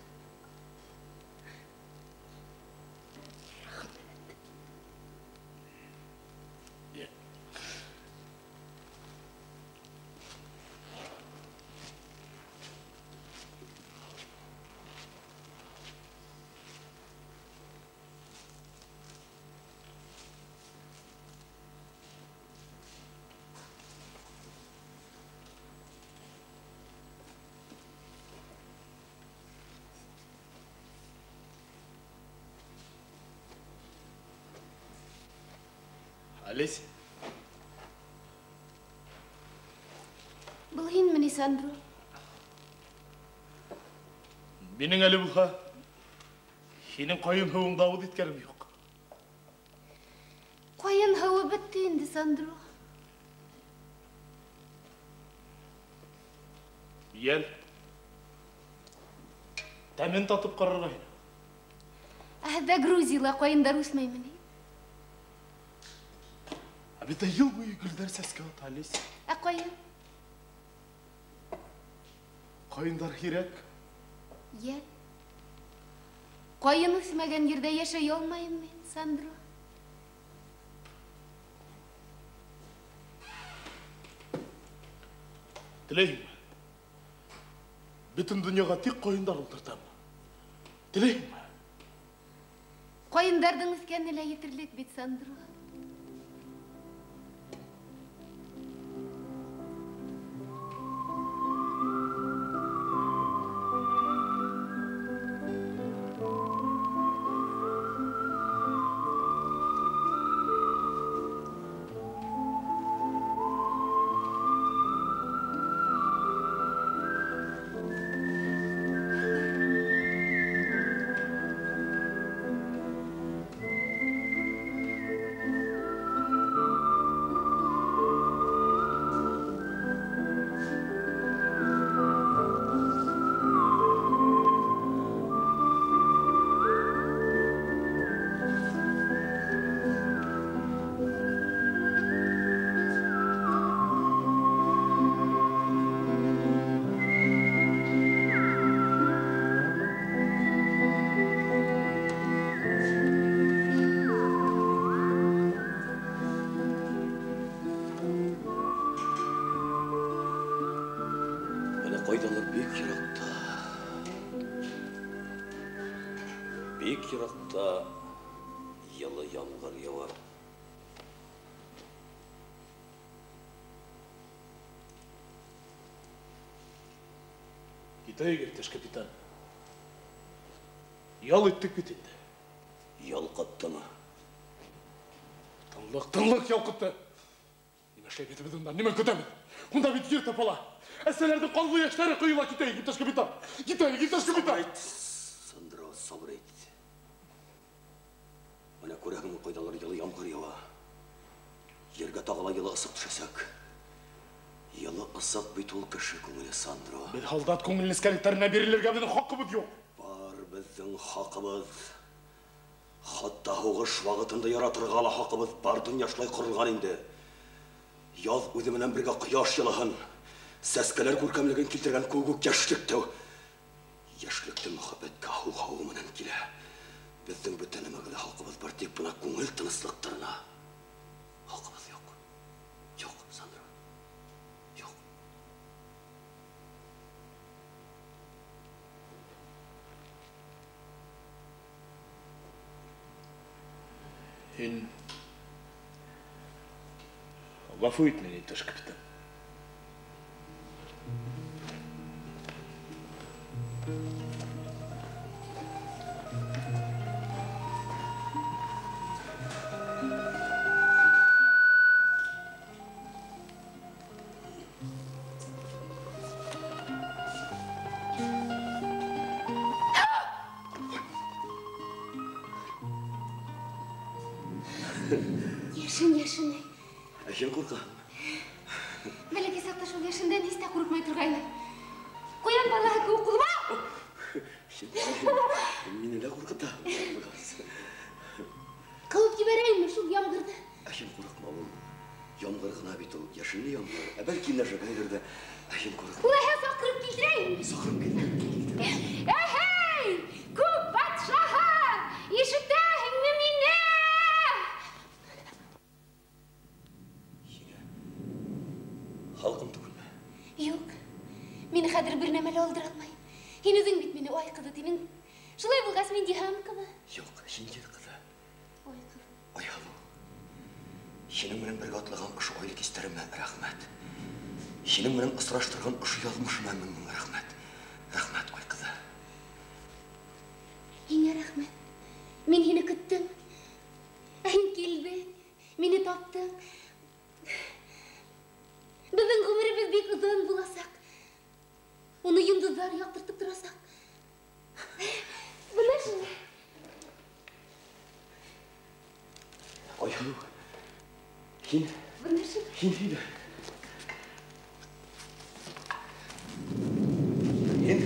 Олеся, Бұл һин мені, Сандро? менің әлі бұлға сенің қойын хауың дауыд еткерім жоқ. Қойын хауы бітті енді, Сандро. Ел, тәмен татып қарарғайын. Әді Грузила қойындар өсмей мені. Әбеті ел бойы гүлдер сәске от, Олеся. Қойын? Қойындар керек. Ел. Қойын өсмеген ерде яшай олмайым мен, Сандро. Тілейім. Бүтін дүнияға тек қойындар ұлтыртам. Тілейім. Қойындардың өскенілі етірлік бет, Сандро. Қойдалар бек ирақта. Бек ирақта елі ямғыр яуар. Китай кептеш, капитан. Ял еттік бетенді. Ял қатты ма? Тыңлық ял қытты. Неме шлеп етіп едіңден, немен көтемін? Онда бет ер тапала. Әсәлердің қалғы яштары қойыла Китай, кептеш, капитан. Китай, капитан. Сандро, сабыр ет. Мына көрәгің қойдалар елі ямғыр яуа. Ерге тағала елі ысық түшесек. Yılı ısık bir tul kişi көңілі, Сандро. Biz haldat көңілін іскәліктеріне берілерге біздің хақымыз жоқ. Бар біздің хақымыз. Hatta hoğuş vaqtında yaratırğalı haqımız бар дүнияшылай құрылған енді. Яз өзі менен бірге құяш yılығын, сәскелер көркемлігін келтірген көк яшілікті. Яшілікті мұхаббетке хау менен келе. Біздің бүтінімігілі хақымыз бар тек бұна көңіл тыныслықтарына. Хақымыз жоқ. Жоқ, Сандро. Жоқ. Ен... Ғафу ет мені, Төш капитан. Яшын. Әшен қорқам. Бәлеге сақта шол яшында несте қорықмай тұрғайлар. Қоян балаға көк құлыма! Мені де қорқыта. Қылып кеберейін ме шол ямғырды? Әшен қорқма ол. Ямғырғына бет ол. Яшынды ямғыр. Әбәл келі жығайдырды. Әшен қорқма. Құлайға сақырып келтірейін ме? Сақырып келтірейін. Әхей! Көк батшаға! Ешіттәң ме мені! Халқым түгіл ме? Yok. Meni hadir bir nemeli oldıramay. Henüzün bitmeni oy kızı tenin. Şulay bulğas men diham kıma. Yok, şimdi kızı. Oy kız. Oy halı. Senin menen bir atılған ұшы ойлық істеріме рахмет. Senin menen ысыраштырған ұшы yazmışыма мың рахмет. Рахмет қой қызы. Yine rahmet. Men seni küttüm. Sen geldin. Meni taptın. Bizden ömrümüz bek uzun bulasak. Onu yıldızlar yaktırtıp durasak. Buna şimdi. Oy halı. Hin. Buna şimdi. Hin hile. Hin.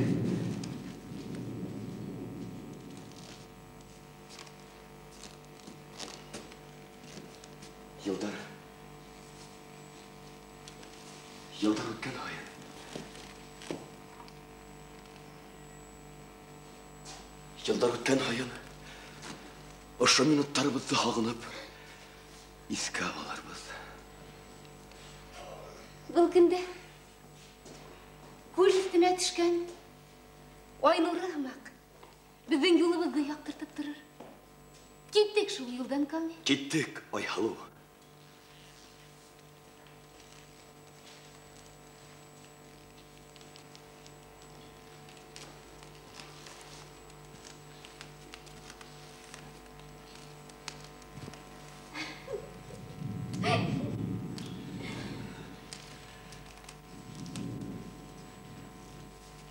Yılдар ötken hayır. Yılдар ötken hayın. Oşo minutlarımızı hağınıp, iske alarımız. Бұл күнде көз үстіне түшкен ой нұры ымақ біздің жолымызды яқтыртып тұрыр. Кеттік шул yıldan кәме. Gittik Ayhalı.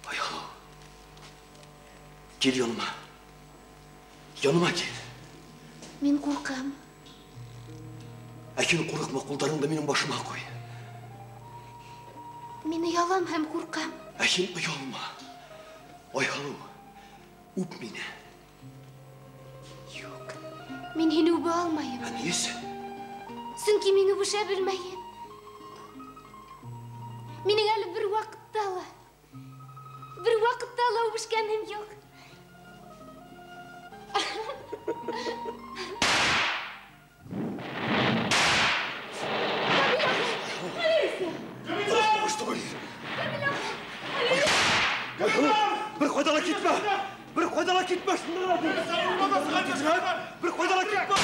Ayhalı. Gel yanıma. Yanıma gel. Мен қорқам. Әкені қорықма, қолдарыңды менің başıma қой. Мен ұялам һәм қорқам. Әкен ұялма. Ayhalı. Öp beni. Yok. Мен сені өбе алмайым. Niyesi? Сөнки мен өбіше білмейім. Менің әлі бір вақытталы өбішкенім жоқ. Bir koydala gitme! Bir koydala gitme! Bir koydala gitme!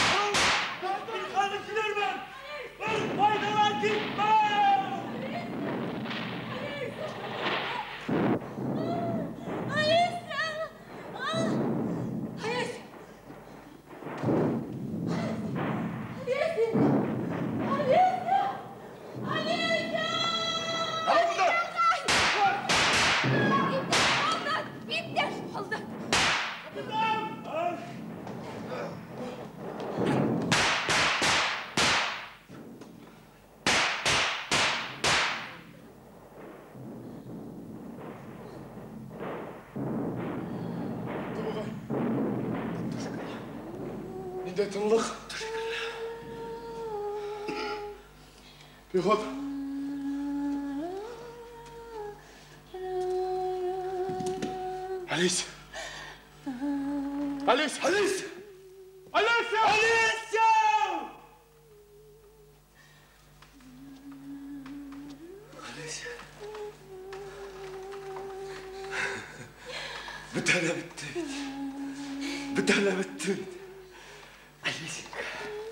Үйде тынлық. Пехот. Алис! Алис! Алис! Алисия! Алисия! Алисия. Бітәлі бітті. Бітәлі бітті. Алисенька.